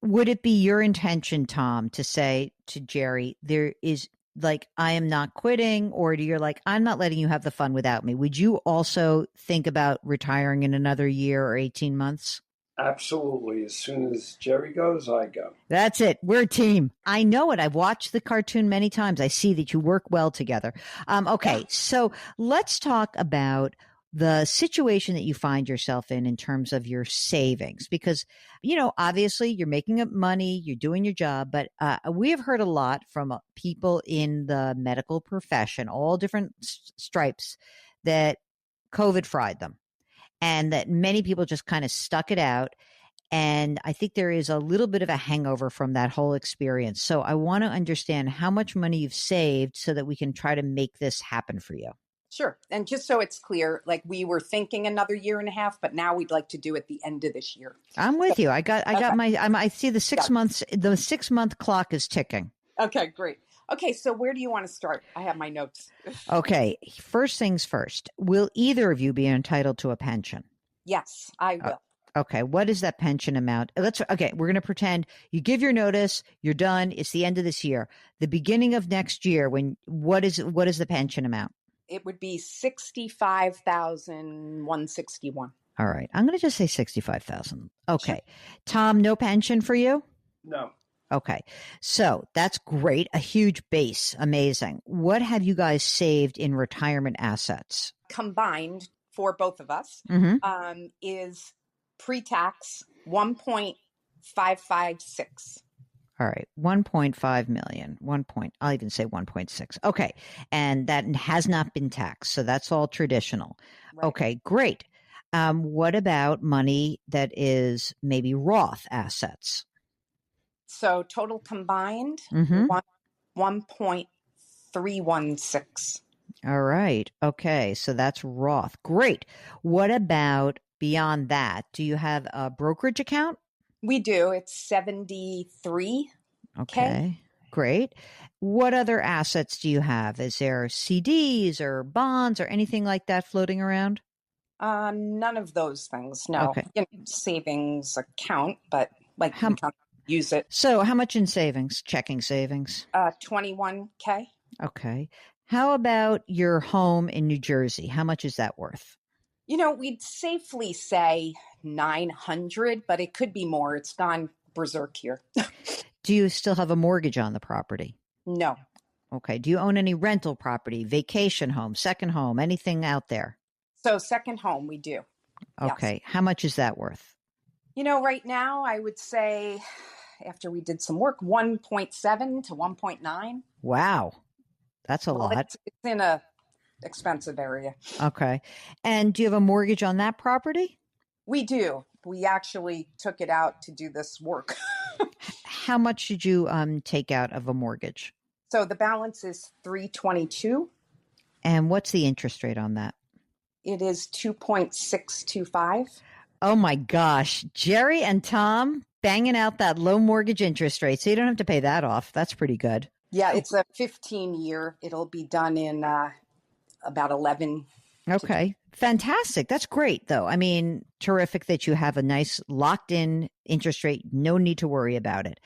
Would it be your intention, Tom, to say to Jerry, there is like, I am not quitting, or you're like, I'm not letting you have the fun without me? Would you also think about retiring in another year or 18 months? Absolutely. As soon as Jerry goes, I go. That's it. We're a team. I know it. I've watched the cartoon many times. I see that you work well together. Okay. So let's talk about the situation that you find yourself in terms of your savings, because, obviously you're making up money, you're doing your job, but we have heard a lot from people in the medical profession, all different stripes, that COVID fried them and that many people just kind of stuck it out. And I think there is a little bit of a hangover from that whole experience. So I want to understand how much money you've saved so that we can try to make this happen for you. Sure. And just so it's clear, like we were thinking another year and a half, but now we'd like to do it the end of this year. I'm with you. I got I see the 6 Yeah. months, the 6 month clock is ticking. Okay, great. Okay, so where do you want to start? I have my notes. Okay. First things first. Will either of you be entitled to a pension? Yes, I will. Okay. What is that pension amount? We're going to pretend you give your notice, you're done. It's the end of this year. The beginning of next year, what is the pension amount? It would be 65,161. All right. I'm going to just say 65,000. Okay. Sure. Tom, no pension for you? No. Okay. So that's great. A huge base. Amazing. What have you guys saved in retirement assets? Combined for both of us is pre-tax 1.556. All right. 1.5 million. I'll even say 1.6. Okay. And that has not been taxed. So that's all traditional. Right. Okay. Great. What about money that is maybe Roth assets? So total combined, 1.316. All right. Okay. So that's Roth. Great. What about beyond that? Do you have a brokerage account? We do. It's 73. Okay. Great. What other assets do you have? Is there CDs or bonds or anything like that floating around? None of those things. No. Okay. Savings account, but like we can't use it. So how much in savings? Checking savings? 21K. Okay. How about your home in New Jersey? How much is that worth? We'd safely say 900, but it could be more. It's gone berserk here. Do you still have a mortgage on the property? No. Okay. Do you own any rental property, vacation home, second home, anything out there? So second home, we do. Okay. Yes. How much is that worth? Right now, I would say, after we did some work, 1.7 to 1.9. Wow. That's a lot. It's in a expensive area. Okay. And do you have a mortgage on that property? We do. We actually took it out to do this work. How much did you take out of a mortgage? So the balance is $322. And what's the interest rate on that? It is 2.625. Oh my gosh. Jerry and Tom banging out that low mortgage interest rate. So you don't have to pay that off. That's pretty good. Yeah, it's a 15-year. It'll be done in about 11. Okay. Fantastic. That's great, though. I mean, terrific that you have a nice locked in interest rate. No need to worry about it.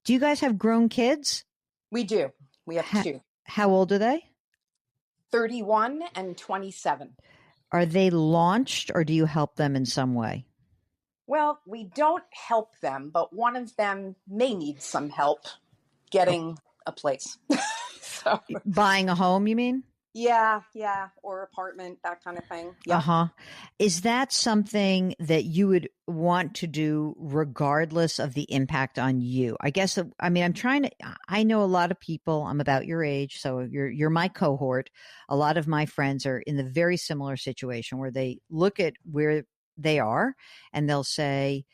Do you guys have grown kids? We do. We have two. How old are they? 31 and 27. Are they launched or do you help them in some way? Well, we don't help them, but one of them may need some help getting a place. So, buying a home, you mean? Yeah, or apartment, that kind of thing. Yeah. Is that something that you would want to do regardless of the impact on you? I guess, I know a lot of people, I'm about your age, so you're my cohort. A lot of my friends are in the very similar situation where they look at where they are and they'll say,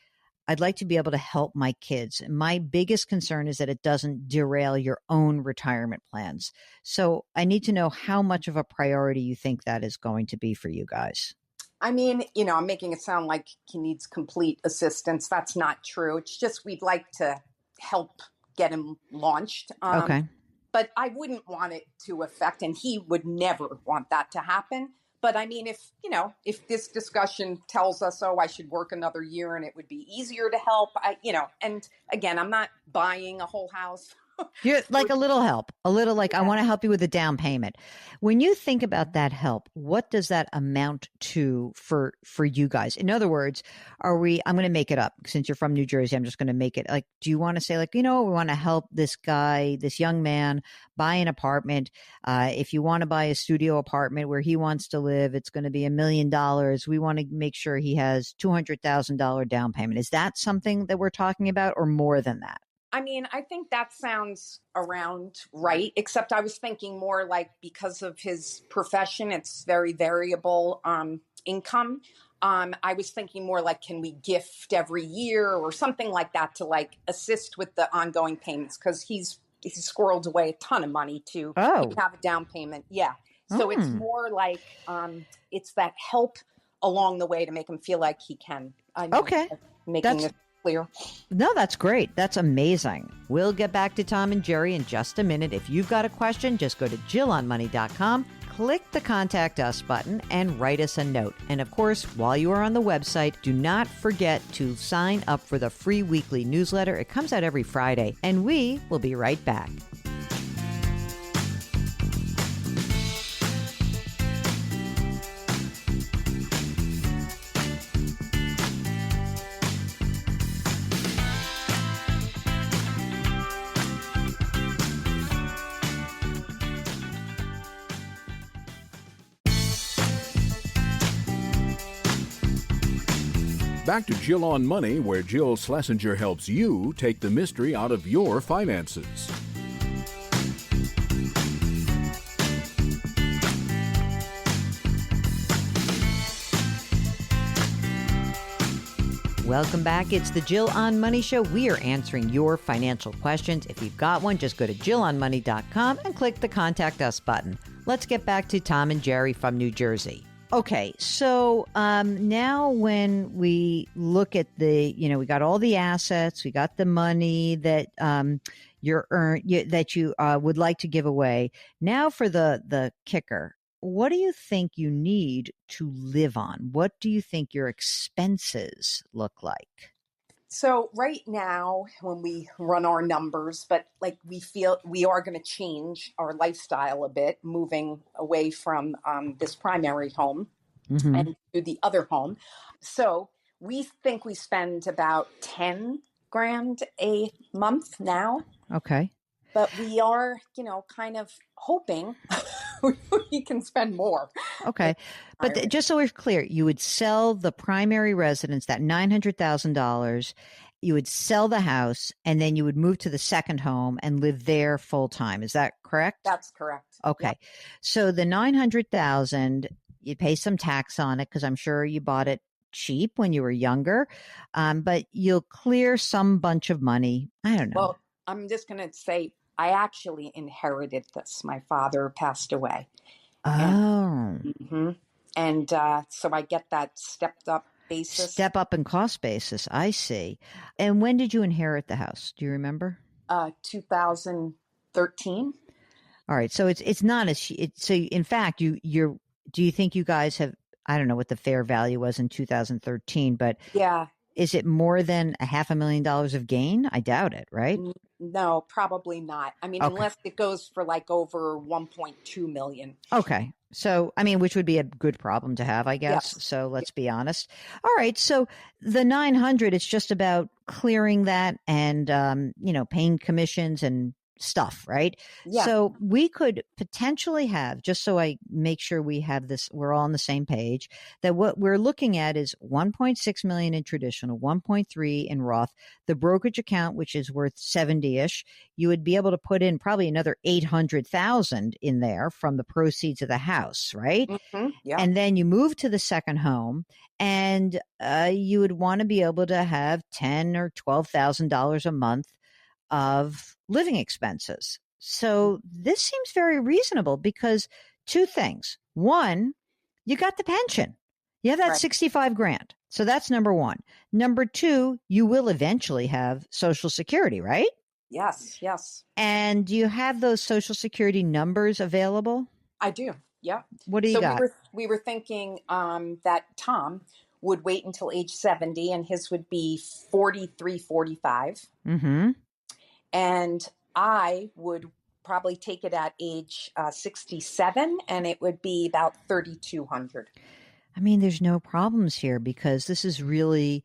I'd like to be able to help my kids. My biggest concern is that it doesn't derail your own retirement plans. So I need to know how much of a priority you think that is going to be for you guys. I mean, I'm making it sound like he needs complete assistance. That's not true. It's just we'd like to help get him launched. Okay. But I wouldn't want it to affect, and he would never want that to happen. But I mean, if this discussion tells us, oh, I should work another year and it would be easier to help, and again, I'm not buying a whole house. You're like a little help, a little like, I want to help you with a down payment. When you think about that help, what does that amount to for you guys? In other words, I'm going to make it up since you're from New Jersey. I'm just going to make it like, do you want to say like, we want to help this guy, this young man buy an apartment. If you want to buy a studio apartment where he wants to live, it's going to be $1 million. We want to make sure he has $200,000 down payment. Is that something that we're talking about or more than that? I mean, I think that sounds around right, except I was thinking more like because of his profession, it's very variable income. I was thinking more like, can we gift every year or something like that to like assist with the ongoing payments? Because he's squirreled away a ton of money to have a down payment. Yeah. So it's more like it's that help along the way to make him feel like he can. Making this clear. No, that's great. That's amazing. We'll get back to Tom and Jerry in just a minute. If you've got a question, just go to JillOnMoney.com, click the Contact Us button, and write us a note. And of course, while you are on the website, do not forget to sign up for the free weekly newsletter. It comes out every Friday, and we will be right back. Back to Jill on Money, where Jill Schlesinger helps you take the mystery out of your finances. Welcome back. It's the Jill on Money Show. We are answering your financial questions. If you've got one, just go to JillOnMoney.com and click the Contact Us button. Let's get back to Tom and Jerry from New Jersey. Okay, so now when we look at we got all the assets, we got the money that you would like to give away. Now for the kicker, what do you think you need to live on? What do you think your expenses look like? So right now, when we run our numbers, but like we feel we are going to change our lifestyle a bit, moving away from this primary home and to the other home. So we think we spend about 10 grand a month now. Okay. But we are, kind of hoping we can spend more. Okay. But just so we're clear, you would sell the primary residence, that $900,000, you would sell the house, and then you would move to the second home and live there full time. Is that correct? That's correct. Okay. Yep. So the $900,000, you pay some tax on it because I'm sure you bought it cheap when you were younger, but you'll clear some bunch of money. I don't know. Well, I'm just going to say, I actually inherited this. My father passed away. Oh. And so I get that stepped up basis. Step up in cost basis. I see. And when did you inherit the house? Do you remember? 2013. All right. So it's not as, so in fact, do you think you guys have, I don't know what the fair value was in 2013, but yeah. Is it more than $500,000 of gain? I doubt it, right? No, probably not. I mean, unless it goes for like over 1.2 million. Okay. So, I mean, which would be a good problem to have, I guess. Yes. So let's be honest. All right. So the 900, it's just about clearing that and, paying commissions and stuff, right? Yeah. So we could potentially have, just so I make sure we have this, we're all on the same page, that what we're looking at is 1.6 million in traditional, 1.3 in Roth, the brokerage account, which is worth 70-ish. You would be able to put in probably another 800,000 in there from the proceeds of the house, right? Mm-hmm. Yeah. And then you move to the second home, and you would want to be able to have $10,000 or $12,000 a month of living expenses. So this seems very reasonable because two things. One, you got the pension. You have that 65 grand. So that's number one. Number two, you will eventually have Social Security, right? Yes, yes. And do you have those Social Security numbers available? I do. Yeah. What do you So got? we were thinking that Tom would wait until age 70 and his would be 43, 45. Mm-hmm. And I would probably take it at age 67 and it would be about 3,200. I mean, there's no problems here because this is really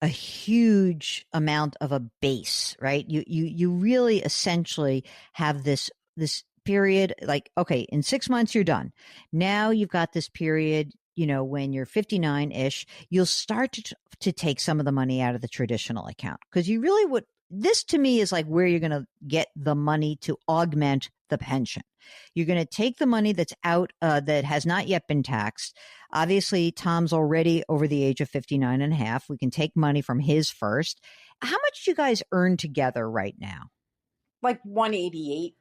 a huge amount of a base, right? You really essentially have this period like, okay, in 6 months you're done. Now you've got this period, when you're 59-ish, you'll start to take some of the money out of the traditional account because you really would. This to me is like where you're going to get the money to augment the pension. You're going to take the money that's out that has not yet been taxed. Obviously, Tom's already over the age of 59 and a half. We can take money from his first. How much do you guys earn together right now? Like 188.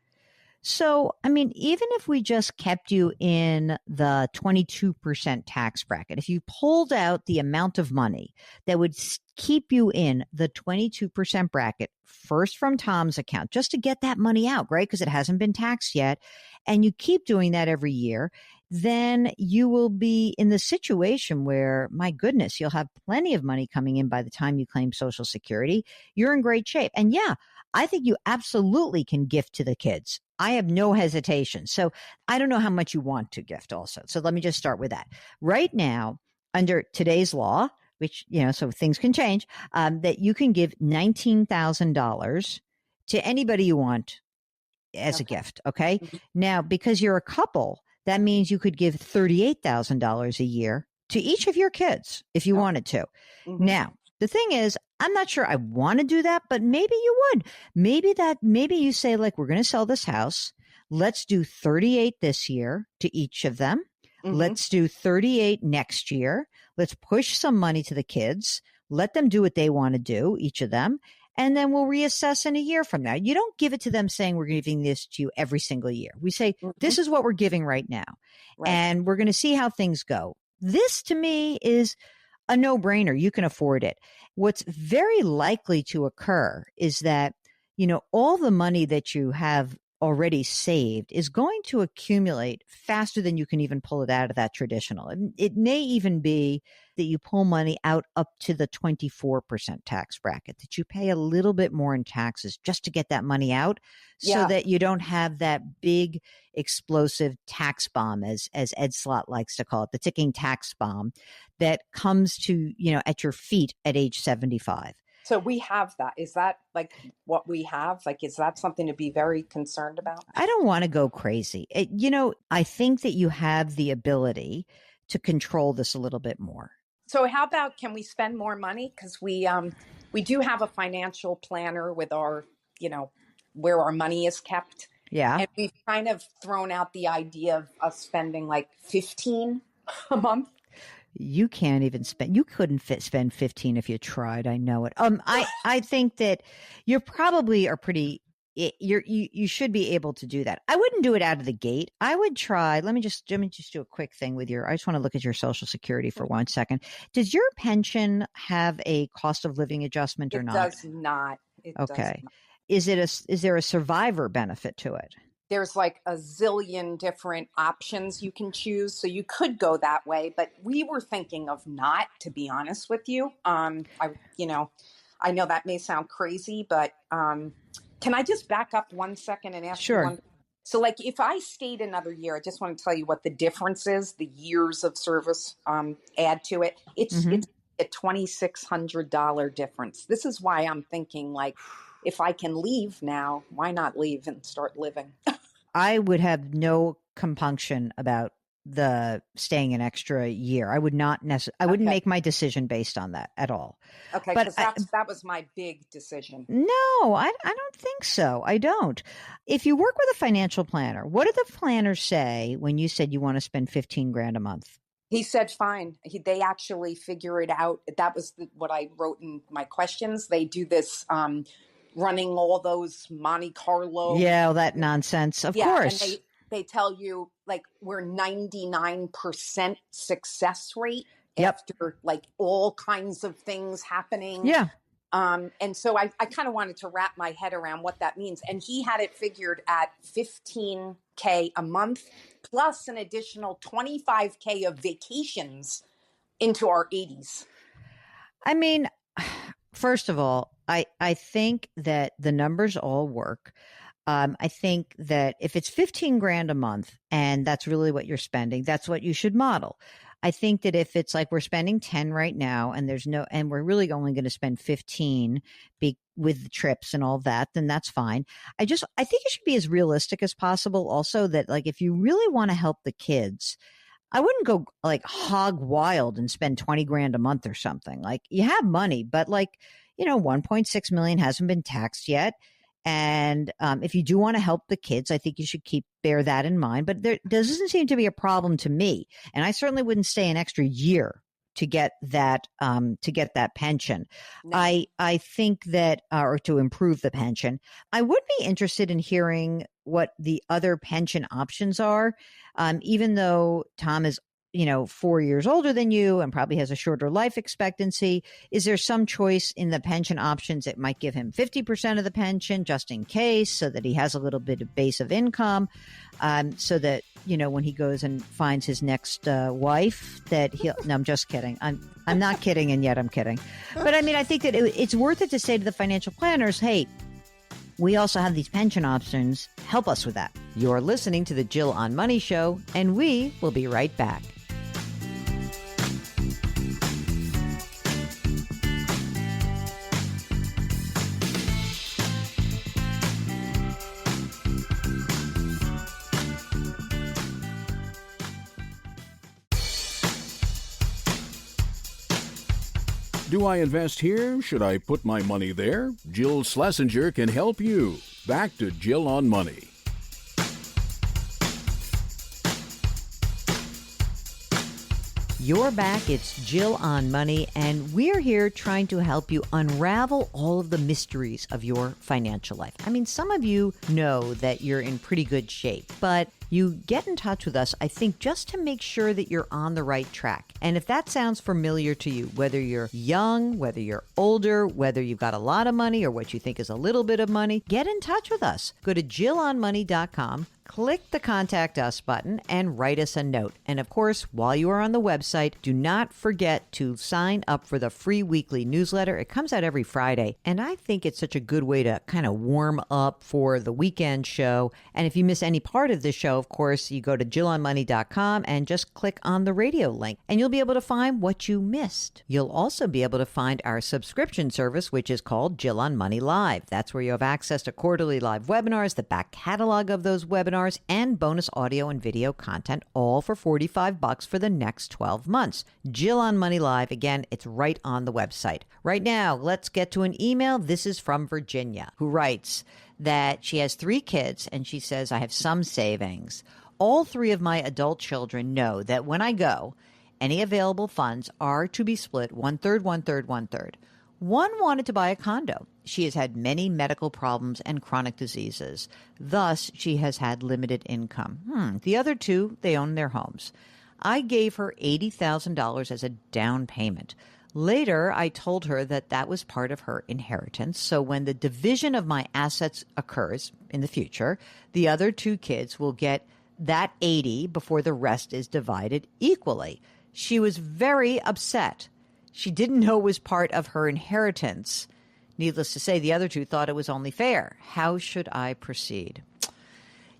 So, I mean, even if we just kept you in the 22% tax bracket, if you pulled out the amount of money that would keep you in the 22% bracket, first from Tom's account, just to get that money out, right? Because it hasn't been taxed yet. And you keep doing that every year, then you will be in the situation where, my goodness, you'll have plenty of money coming in by the time you claim Social Security. You're in great shape. And yeah, I think you absolutely can gift to the kids. I have no hesitation. So I don't know how much you want to gift also. So let me just start with that. Right now, under today's law, which, so things can change, that you can give $19,000 to anybody you want as a gift. Okay. Now, because you're a couple, that means you could give $38,000 a year to each of your kids if you wanted to. Mm-hmm. Now, the thing is, I'm not sure I want to do that, but maybe you would. Maybe you say, like, we're going to sell this house. Let's do 38 this year to each of them. Mm-hmm. Let's do 38 next year. Let's push some money to the kids. Let them do what they want to do, each of them. And then we'll reassess in a year from now. You don't give it to them saying we're giving this to you every single year. We say, this is what we're giving right now. Right. And we're going to see how things go. This to me is a no-brainer. You can afford it. What's very likely to occur is that, all the money that you have already saved is going to accumulate faster than you can even pull it out of that traditional. It may even be that you pull money out up to the 24% tax bracket, that you pay a little bit more in taxes just to get that money out so that you don't have that big explosive tax bomb, as Ed Slott likes to call it, the ticking tax bomb that comes to, at your feet at age 75. So we have that. Is that like what we have? Like, is that something to be very concerned about? I don't want to go crazy. I think that you have the ability to control this a little bit more. So how about, can we spend more money? Because we do have a financial planner with our, where our money is kept. Yeah. And we've kind of thrown out the idea of us spending like 15 a month. You can't even you couldn't spend 15 if you tried. I know it. I think that you probably are pretty, you should be able to do that. I wouldn't do it out of the gate. I would try, let me just do a quick thing with I just want to look at your Social Security for 1 second. Does your pension have a cost of living adjustment or not? It does not. Okay. Is there a survivor benefit to it? There's like a zillion different options you can choose. So you could go that way, but we were thinking of not, to be honest with you. I know that may sound crazy, but can I just back up 1 second and ask you one? So like if I stayed another year, I just want to tell you what the difference is, the years of service add to it. It's a $2,600 difference. This is why I'm thinking, like, if I can leave now, why not leave and start living? I would have no compunction about the staying an extra year. I would not I wouldn't make my decision based on that at all. Okay, because that was my big decision. No, I don't think so. I don't. If you work with a financial planner, what did the planner say when you said you want to spend 15 grand a month? He said, fine. They actually figure it out. That was what I wrote in my questions. They do this running all those Monte Carlo. Yeah, all that nonsense. Of course. And they tell you, like, we're 99% success rate after, like, all kinds of things happening. Yeah. And so I kind of wanted to wrap my head around what that means. And he had it figured at $15K a month, plus an additional $25K of vacations into our 80s. I mean, first of all, I think that the numbers all work. I think that if it's 15 grand a month and that's really what you're spending, that's what you should model. I think that if it's like we're spending 10 right now and and we're really only going to spend 15 with the trips and all that, then that's fine. I think it should be as realistic as possible also, that like, if you really want to help the kids, I wouldn't go like hog wild and spend 20 grand a month or something. Like, you have money, but like, 1.6 million hasn't been taxed yet. And if you do want to help the kids, I think you should bear that in mind. But there doesn't seem to be a problem to me. And I certainly wouldn't stay an extra year to get that pension. No. I think that, or to improve the pension. I would be interested in hearing what the other pension options are, even though Tom is 4 years older than you and probably has a shorter life expectancy. Is there some choice in the pension options that might give him 50% of the pension just in case, so that he has a little bit of base of income, so that, when he goes and finds his next wife, that no, I'm just kidding. I'm not kidding, and yet I'm kidding. But I mean, I think that it's worth it to say to the financial planners, hey, we also have these pension options. Help us with that. You're listening to the Jill on Money Show, and we will be right back. Do I invest here? Should I put my money there? Jill Schlesinger can help you. Back to Jill on Money. You're back. It's Jill on Money, and we're here trying to help you unravel all of the mysteries of your financial life. I mean, some of you know that you're in pretty good shape, but you get in touch with us, I think, just to make sure that you're on the right track. And if that sounds familiar to you, whether you're young, whether you're older, whether you've got a lot of money or what you think is a little bit of money, get in touch with us. Go to JillOnMoney.com. Click the Contact Us button and write us a note. And of course, while you are on the website, do not forget to sign up for the free weekly newsletter. It comes out every Friday, and I think it's such a good way to kind of warm up for the weekend show. And if you miss any part of the show, of course, you go to JillOnMoney.com and just click on the radio link, and you'll be able to find what you missed. You'll also be able to find our subscription service, which is called Jill on Money Live. That's where you have access to quarterly live webinars, the back catalog of those webinars, and bonus audio and video content, all for $45 for the next 12 months. Jill on Money Live. Again, it's right on the website. Right now, let's get to an email. This is from Virginia, who writes that she has 3 kids, and she says, I have some savings. All 3 of my adult children know that when I go, any available funds are to be split 1/3, 1/3, 1/3. One wanted to buy a condo. She has had many medical problems and chronic diseases. Thus, she has had limited income. The other 2, they own their homes. I gave her $80,000 as a down payment. Later, I told her that that was part of her inheritance. So when the division of my assets occurs in the future, the other 2 kids will get that 80 before the rest is divided equally. She was very upset. She didn't know it was part of her inheritance. Needless to say, the other 2 thought it was only fair. How should I proceed?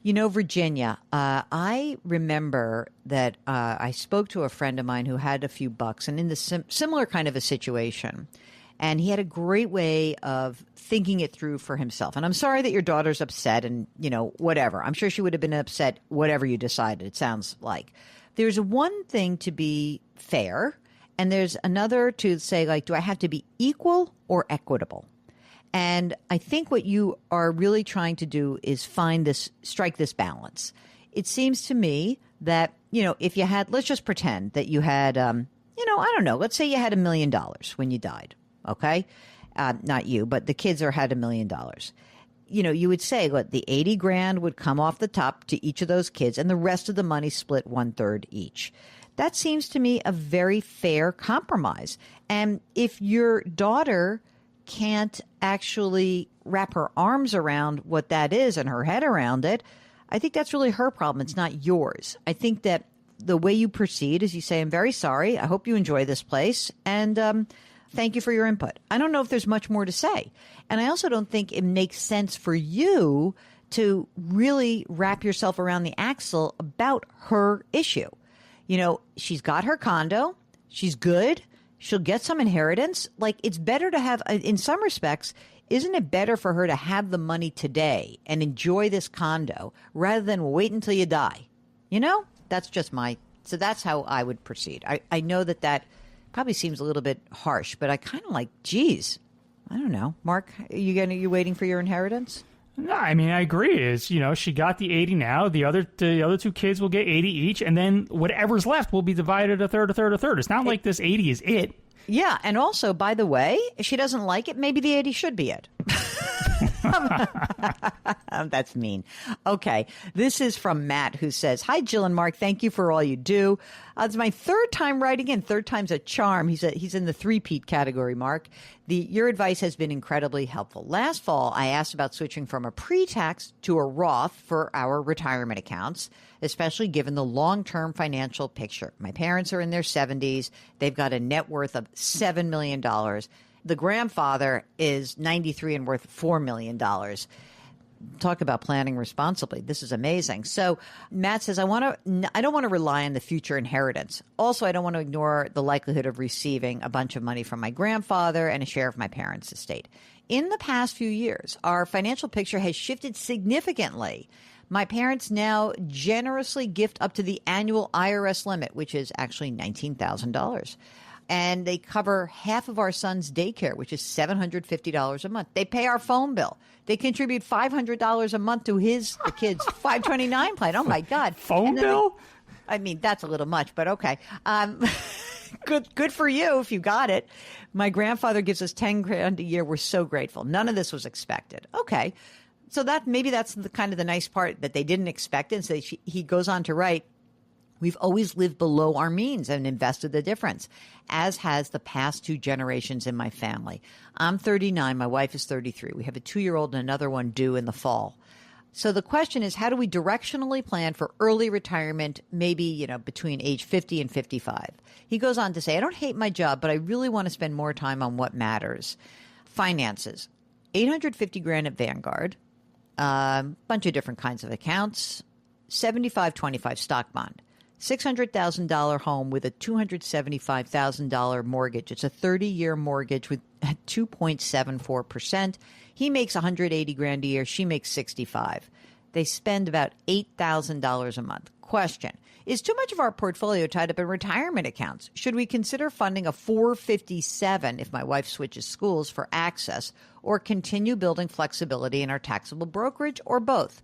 Virginia, I remember that I spoke to a friend of mine who had a few bucks and in the similar kind of a situation. And he had a great way of thinking it through for himself. And I'm sorry that your daughter's upset and, whatever. I'm sure she would have been upset whatever you decided, it sounds like. There's one thing to be fair, and there's another to say, like, do I have to be equal or equitable? And I think what you are really trying to do is strike this balance. It seems to me that, if you had, let's just pretend that you had, I don't know, let's say you had $1 million when you died. Okay. Not you, but the kids had $1 million. You would say, look, the 80 grand would come off the top to each of those kids and the rest of the money split 1/3 each. That seems to me a very fair compromise. And if your daughter can't actually wrap her arms around what that is and her head around it, I think that's really her problem. It's not yours. I think that the way you proceed is you say, I'm very sorry. I hope you enjoy this place. And thank you for your input. I don't know if there's much more to say. And I also don't think it makes sense for you to really wrap yourself around the axle about her issue. You know, she's got her condo. She's good. She'll get some inheritance. Like, it's better to have, in some respects, isn't it better for her to have the money today and enjoy this condo rather than wait until you die? You know, that's just so that's how I would proceed. I know that probably seems a little bit harsh, but I kind of like, geez, I don't know. Mark, you waiting for your inheritance? No, I mean, I agree. She got the 80 now. The other two kids will get 80 each, and then whatever's left will be divided a third. It's not like this 80 is it. Yeah, and also, by the way, if she doesn't like it, maybe the 80 should be it. That's mean. Okay, this is from Matt, who says, "Hi, Jill and Mark. Thank you for all you do. It's my third time writing in. Third time's a charm." He's in the three-peat category, Mark. Your advice has been incredibly helpful. Last fall, I asked about switching from a pre-tax to a Roth for our retirement accounts, especially given the long-term financial picture. My parents are in their 70s. They've got a net worth of $7 million. The grandfather is 93 and worth $4 million. Talk about planning responsibly. This is amazing. So Matt says, I don't want to rely on the future inheritance. Also, I don't want to ignore the likelihood of receiving a bunch of money from my grandfather and a share of my parents' estate. In the past few years, our financial picture has shifted significantly. My parents now generously gift up to the annual IRS limit, which is actually $19,000. And they cover half of our son's daycare, which is $750 a month. They pay our phone bill. They contribute $500 a month to the kid's 529 plan. Oh, my God. Phone bill? I mean, that's a little much, but okay. Good for you if you got it. My grandfather gives us $10,000 a year. We're so grateful. None of this was expected. Okay. So maybe that's the nice part, that they didn't expect it. And so he goes on to write, we've always lived below our means and invested the difference, as has the past two generations in my family. I'm 39. My wife is 33. We have a 2-year-old and another one due in the fall. So the question is, how do we directionally plan for early retirement, maybe, between age 50 and 55? He goes on to say, I don't hate my job, but I really want to spend more time on what matters. Finances, $850,000 at Vanguard, bunch of different kinds of accounts, 75-25 stock bond. $600,000 home with a $275,000 mortgage. It's a 30-year mortgage with 2.74%. He makes $180,000 a year. She makes $65,000. They spend about $8,000 a month. Question: is too much of our portfolio tied up in retirement accounts? Should we consider funding a 457 if my wife switches schools for access, or continue building flexibility in our taxable brokerage, or both?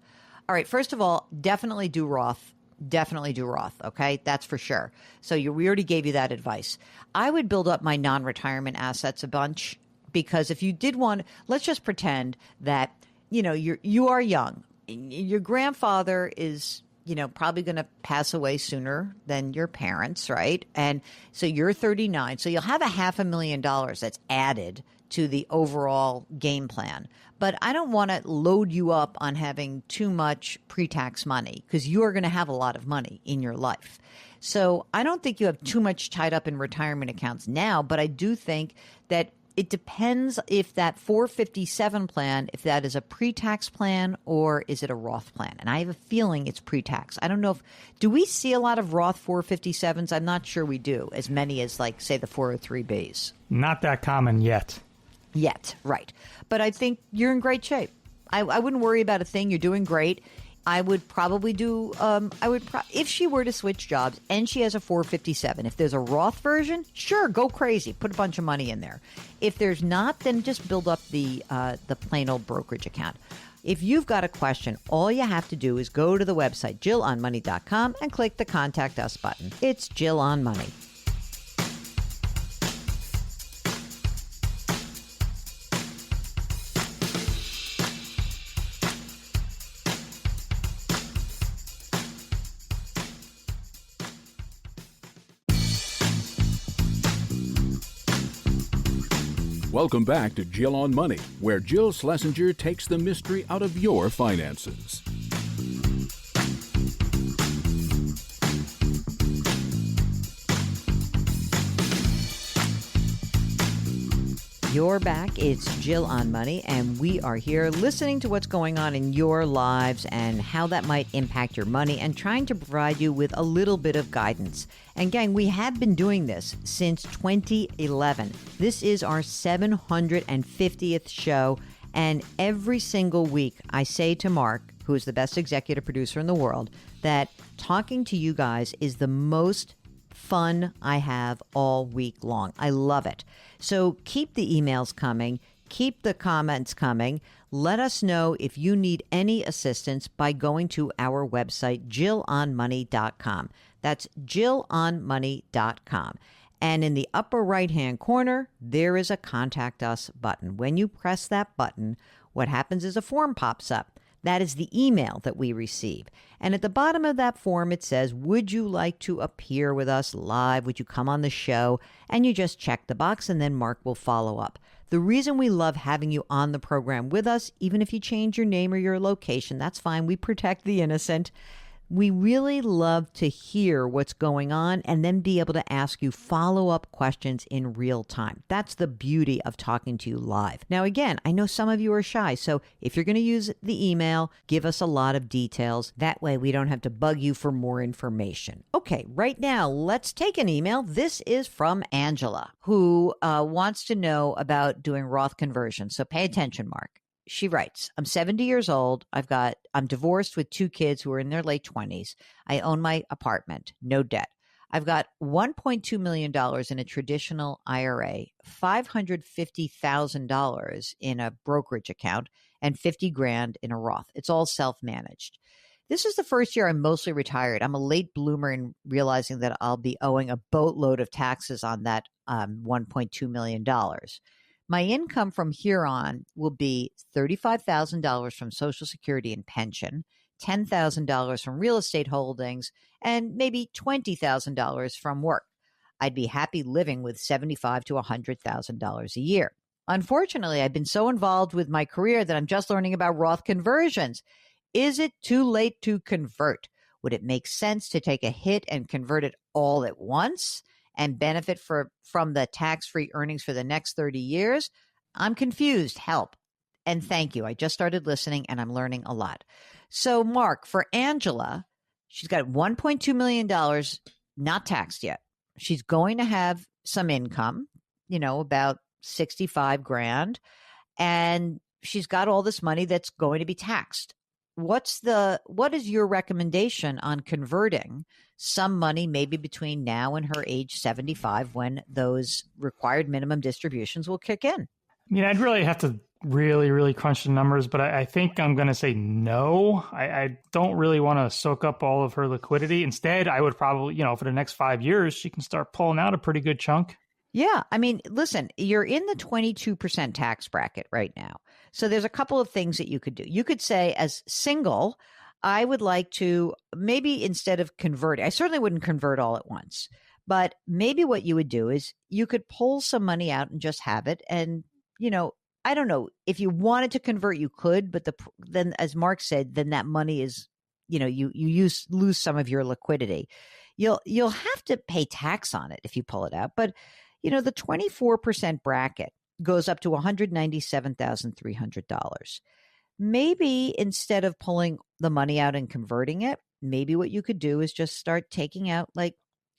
All right. First of all, definitely do Roth. Definitely do Roth, okay? That's for sure. So we already gave you that advice. I would build up my non-retirement assets a bunch, because if you did want, let's just pretend that, you are young. Your grandfather is, probably going to pass away sooner than your parents, right? And so you're 39. So you'll have $500,000 that's added to the overall game plan. But I don't want to load you up on having too much pre-tax money, because you are going to have a lot of money in your life. So I don't think you have too much tied up in retirement accounts now, but I do think that it depends if that 457 plan, if that is a pre-tax plan or is it a Roth plan. And I have a feeling it's pre-tax. I don't know do we see a lot of Roth 457s? I'm not sure we do, as many as, say, the 403Bs. Not that common yet. Yet, right. But I think you're in great shape. I wouldn't worry about a thing. You're doing great. I would probably do, if she were to switch jobs and she has a 457, if there's a Roth version, sure, go crazy. Put a bunch of money in there. If there's not, then just build up the plain old brokerage account. If you've got a question, all you have to do is go to the website, JillOnMoney.com, and click the Contact Us button. It's Jill on Money. Welcome back to Jill on Money, where Jill Schlesinger takes the mystery out of your finances. You're back. It's Jill on Money, and we are here listening to what's going on in your lives and how that might impact your money and trying to provide you with a little bit of guidance. And gang, we have been doing this since 2011. This is our 750th show, and every single week I say to Mark, who is the best executive producer in the world, that talking to you guys is the most fun I have all week long. I love it. So keep the emails coming. Keep the comments coming. Let us know if you need any assistance by going to our website, jillonmoney.com. That's jillonmoney.com. And in the upper right-hand corner, there is a Contact Us button. When you press that button, what happens is a form pops up. That is the email that we receive. And at the bottom of that form, it says, would you like to appear with us live? Would you come on the show? And you just check the box, and then Mark will follow up. The reason we love having you on the program with us, even if you change your name or your location, that's fine. We protect the innocent. We really love to hear what's going on and then be able to ask you follow-up questions in real time. That's the beauty of talking to you live. Now, again, I know some of you are shy, so if you're going to use the email, give us a lot of details. That way we don't have to bug you for more information. Okay, right now, let's take an email. This is from Angela, who wants to know about doing Roth conversion. So pay attention, Mark. She writes, I'm 70 years old. I'm divorced with 2 kids who are in their late 20s. I own my apartment, no debt. I've got $1.2 million in a traditional IRA, $550,000 in a brokerage account, and 50 grand in a Roth. It's all self-managed. This is the first year I'm mostly retired. I'm a late bloomer in realizing that I'll be owing a boatload of taxes on that $1.2 million. My income from here on will be $35,000 from Social Security and pension, $10,000 from real estate holdings, and maybe $20,000 from work. I'd be happy living with $75,000 to $100,000 a year. Unfortunately, I've been so involved with my career that I'm just learning about Roth conversions. Is it too late to convert? Would it make sense to take a hit and convert it all at once and benefit from the tax-free earnings for the next 30 years? I'm confused. Help. And thank you. I just started listening and I'm learning a lot. So, Mark, for Angela, she's got $1.2 million not taxed yet. She's going to have some income, about 65 grand. And she's got all this money that's going to be taxed. What is your recommendation on converting some money maybe between now and her age 75 when those required minimum distributions will kick in? I mean, I'd really have to really, really crunch the numbers, but I think I'm going to say no. I don't really want to soak up all of her liquidity. Instead, I would probably, for the next 5 years, she can start pulling out a pretty good chunk. Yeah. I mean, listen, you're in the 22% tax bracket right now. So there's a couple of things that you could do. You could say, as single, I would like to maybe instead of convert, I certainly wouldn't convert all at once, but maybe what you would do is you could pull some money out and just have it. And, I don't know, if you wanted to convert, you could, but then as Mark said, then that money is, you lose some of your liquidity. You'll have to pay tax on it if you pull it out. But, the 24% bracket goes up to $197,300. Maybe instead of pulling the money out and converting it, maybe what you could do is just start taking out like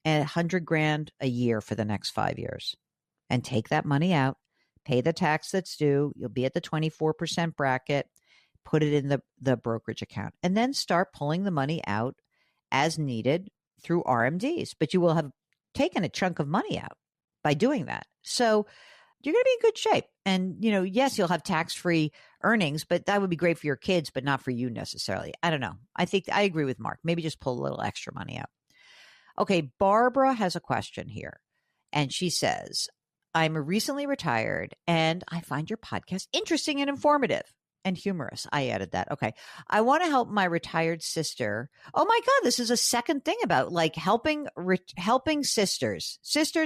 $100 grand a year for the next 5 years and take that money out, pay the tax that's due. You'll be at the 24% bracket, put it in the brokerage account, and then start pulling the money out as needed through RMDs. But you will have taken a chunk of money out by doing that. So you're going to be in good shape. And, yes, you'll have tax-free earnings, but that would be great for your kids, but not for you necessarily. I don't know. I think I agree with Mark. Maybe just pull a little extra money out. Okay, Barbara has a question here. And she says, I'm recently retired and I find your podcast interesting and informative and humorous. I added that. Okay. I want to help my retired sister. Oh my God, this is a second thing about like helping sisters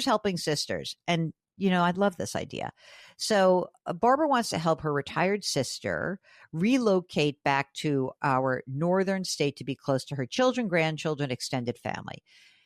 helping sisters. And I'd love this idea. So Barbara wants to help her retired sister relocate back to our northern state to be close to her children, grandchildren, extended family.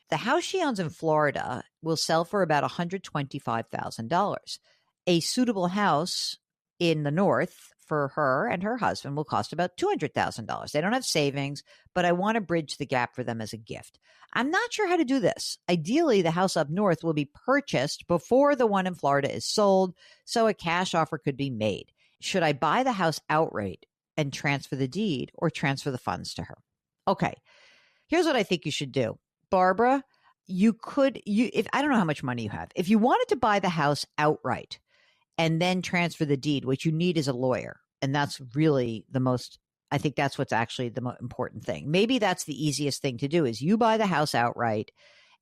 The house she owns in Florida will sell for about $125,000. A suitable house in the north for her and her husband will cost about $200,000. They don't have savings, but I want to bridge the gap for them as a gift. I'm not sure how to do this. Ideally, the house up north will be purchased before the one in Florida is sold, so a cash offer could be made. Should I buy the house outright and transfer the deed or transfer the funds to her? Okay, here's what I think you should do. Barbara, if I don't know how much money you have. If you wanted to buy the house outright and then transfer the deed, what you need is a lawyer. And that's really I think that's what's actually the most important thing. Maybe that's the easiest thing to do is you buy the house outright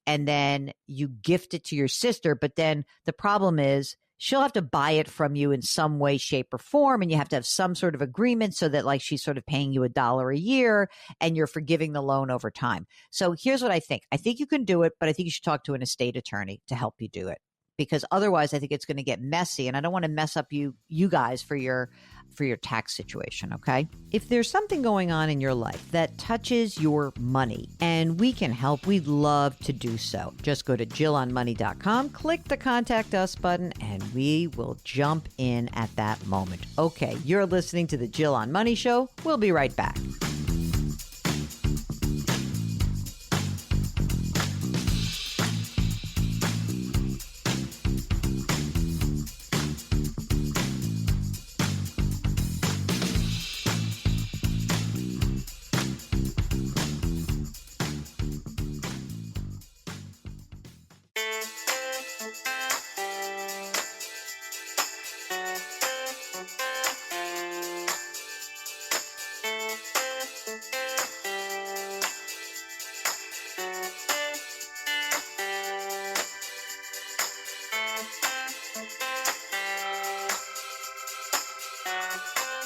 and then you gift it to your sister. But then the problem is she'll have to buy it from you in some way, shape, or form. And you have to have some sort of agreement so that she's sort of paying you $1 a year and you're forgiving the loan over time. So here's what I think. I think you can do it, but I think you should talk to an estate attorney to help you do it. Because otherwise I think it's going to get messy and I don't want to mess up you guys for your tax situation, okay? If there's something going on in your life that touches your money and we can help, we'd love to do so. Just go to JillOnMoney.com, click the Contact Us button, and we will jump in at that moment. Okay, you're listening to the Jill on Money Show. We'll be right back.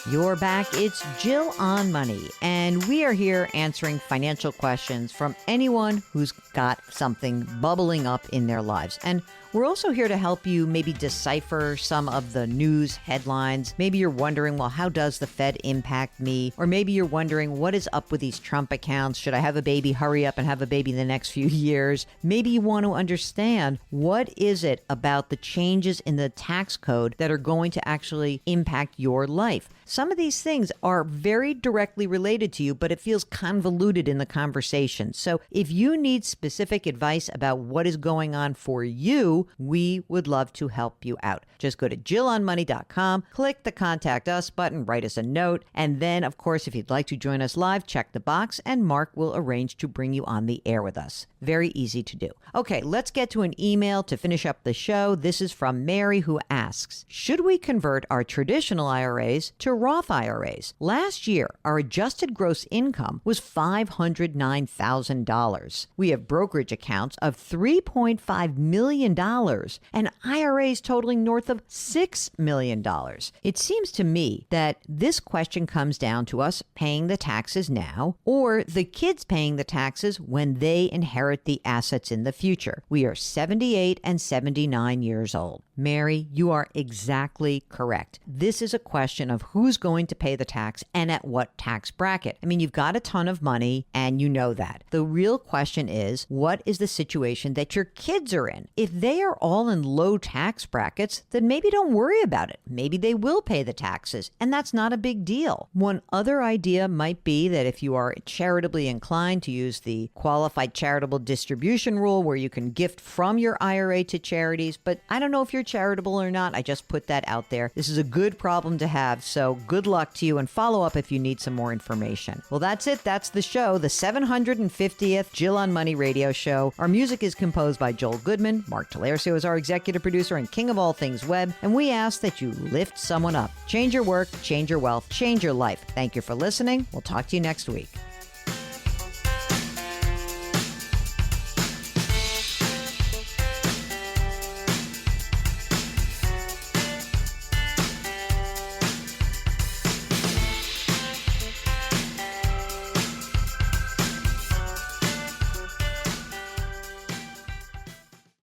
You're back. It's Jill on Money, and we are here answering financial questions from anyone who's got something bubbling up in their lives. And we're also here to help you maybe decipher some of the news headlines. Maybe you're wondering, well, how does the Fed impact me? Or maybe you're wondering, what is up with these Trump accounts? Should I have a baby? Hurry up and have a baby in the next few years. Maybe you want to understand, what is it about the changes in the tax code that are going to actually impact your life? Some of these things are very directly related to you, but it feels convoluted in the conversation. So if you need specific advice about what is going on for you, we would love to help you out. Just go to JillOnMoney.com, click the Contact Us button, write us a note, and then, of course, if you'd like to join us live, check the box, and Mark will arrange to bring you on the air with us. Very easy to do. Okay, let's get to an email to finish up the show. This is from Mary, who asks, should we convert our traditional IRAs to Roth IRAs? Last year, our adjusted gross income was $509,000. We have brokerage accounts of $3.5 million and IRAs totaling north of $6 million. It seems to me that this question comes down to us paying the taxes now or the kids paying the taxes when they inherit the assets in the future. We are 78 and 79 years old. Mary, you are exactly correct. This is a question of who's going to pay the tax and at what tax bracket. I mean, you've got a ton of money and you know that. The real question is, what is the situation that your kids are in? If they are all in low tax brackets, then maybe don't worry about it. Maybe they will pay the taxes, and that's not a big deal. One other idea might be that if you are charitably inclined, to use the qualified charitable distribution rule where you can gift from your IRA to charities, but I don't know if you're charitable or not. I just put that out there. This is a good problem to have, so good luck to you, and follow up if you need some more information. Well, that's it. That's the show, the 750th Jill on Money radio show. Our music is composed by Joel Goodman. Mark Talercio is our executive producer and king of all things web, and we ask that you lift someone up. Change your work, change your wealth, change your life. Thank you for listening. We'll talk to you next week.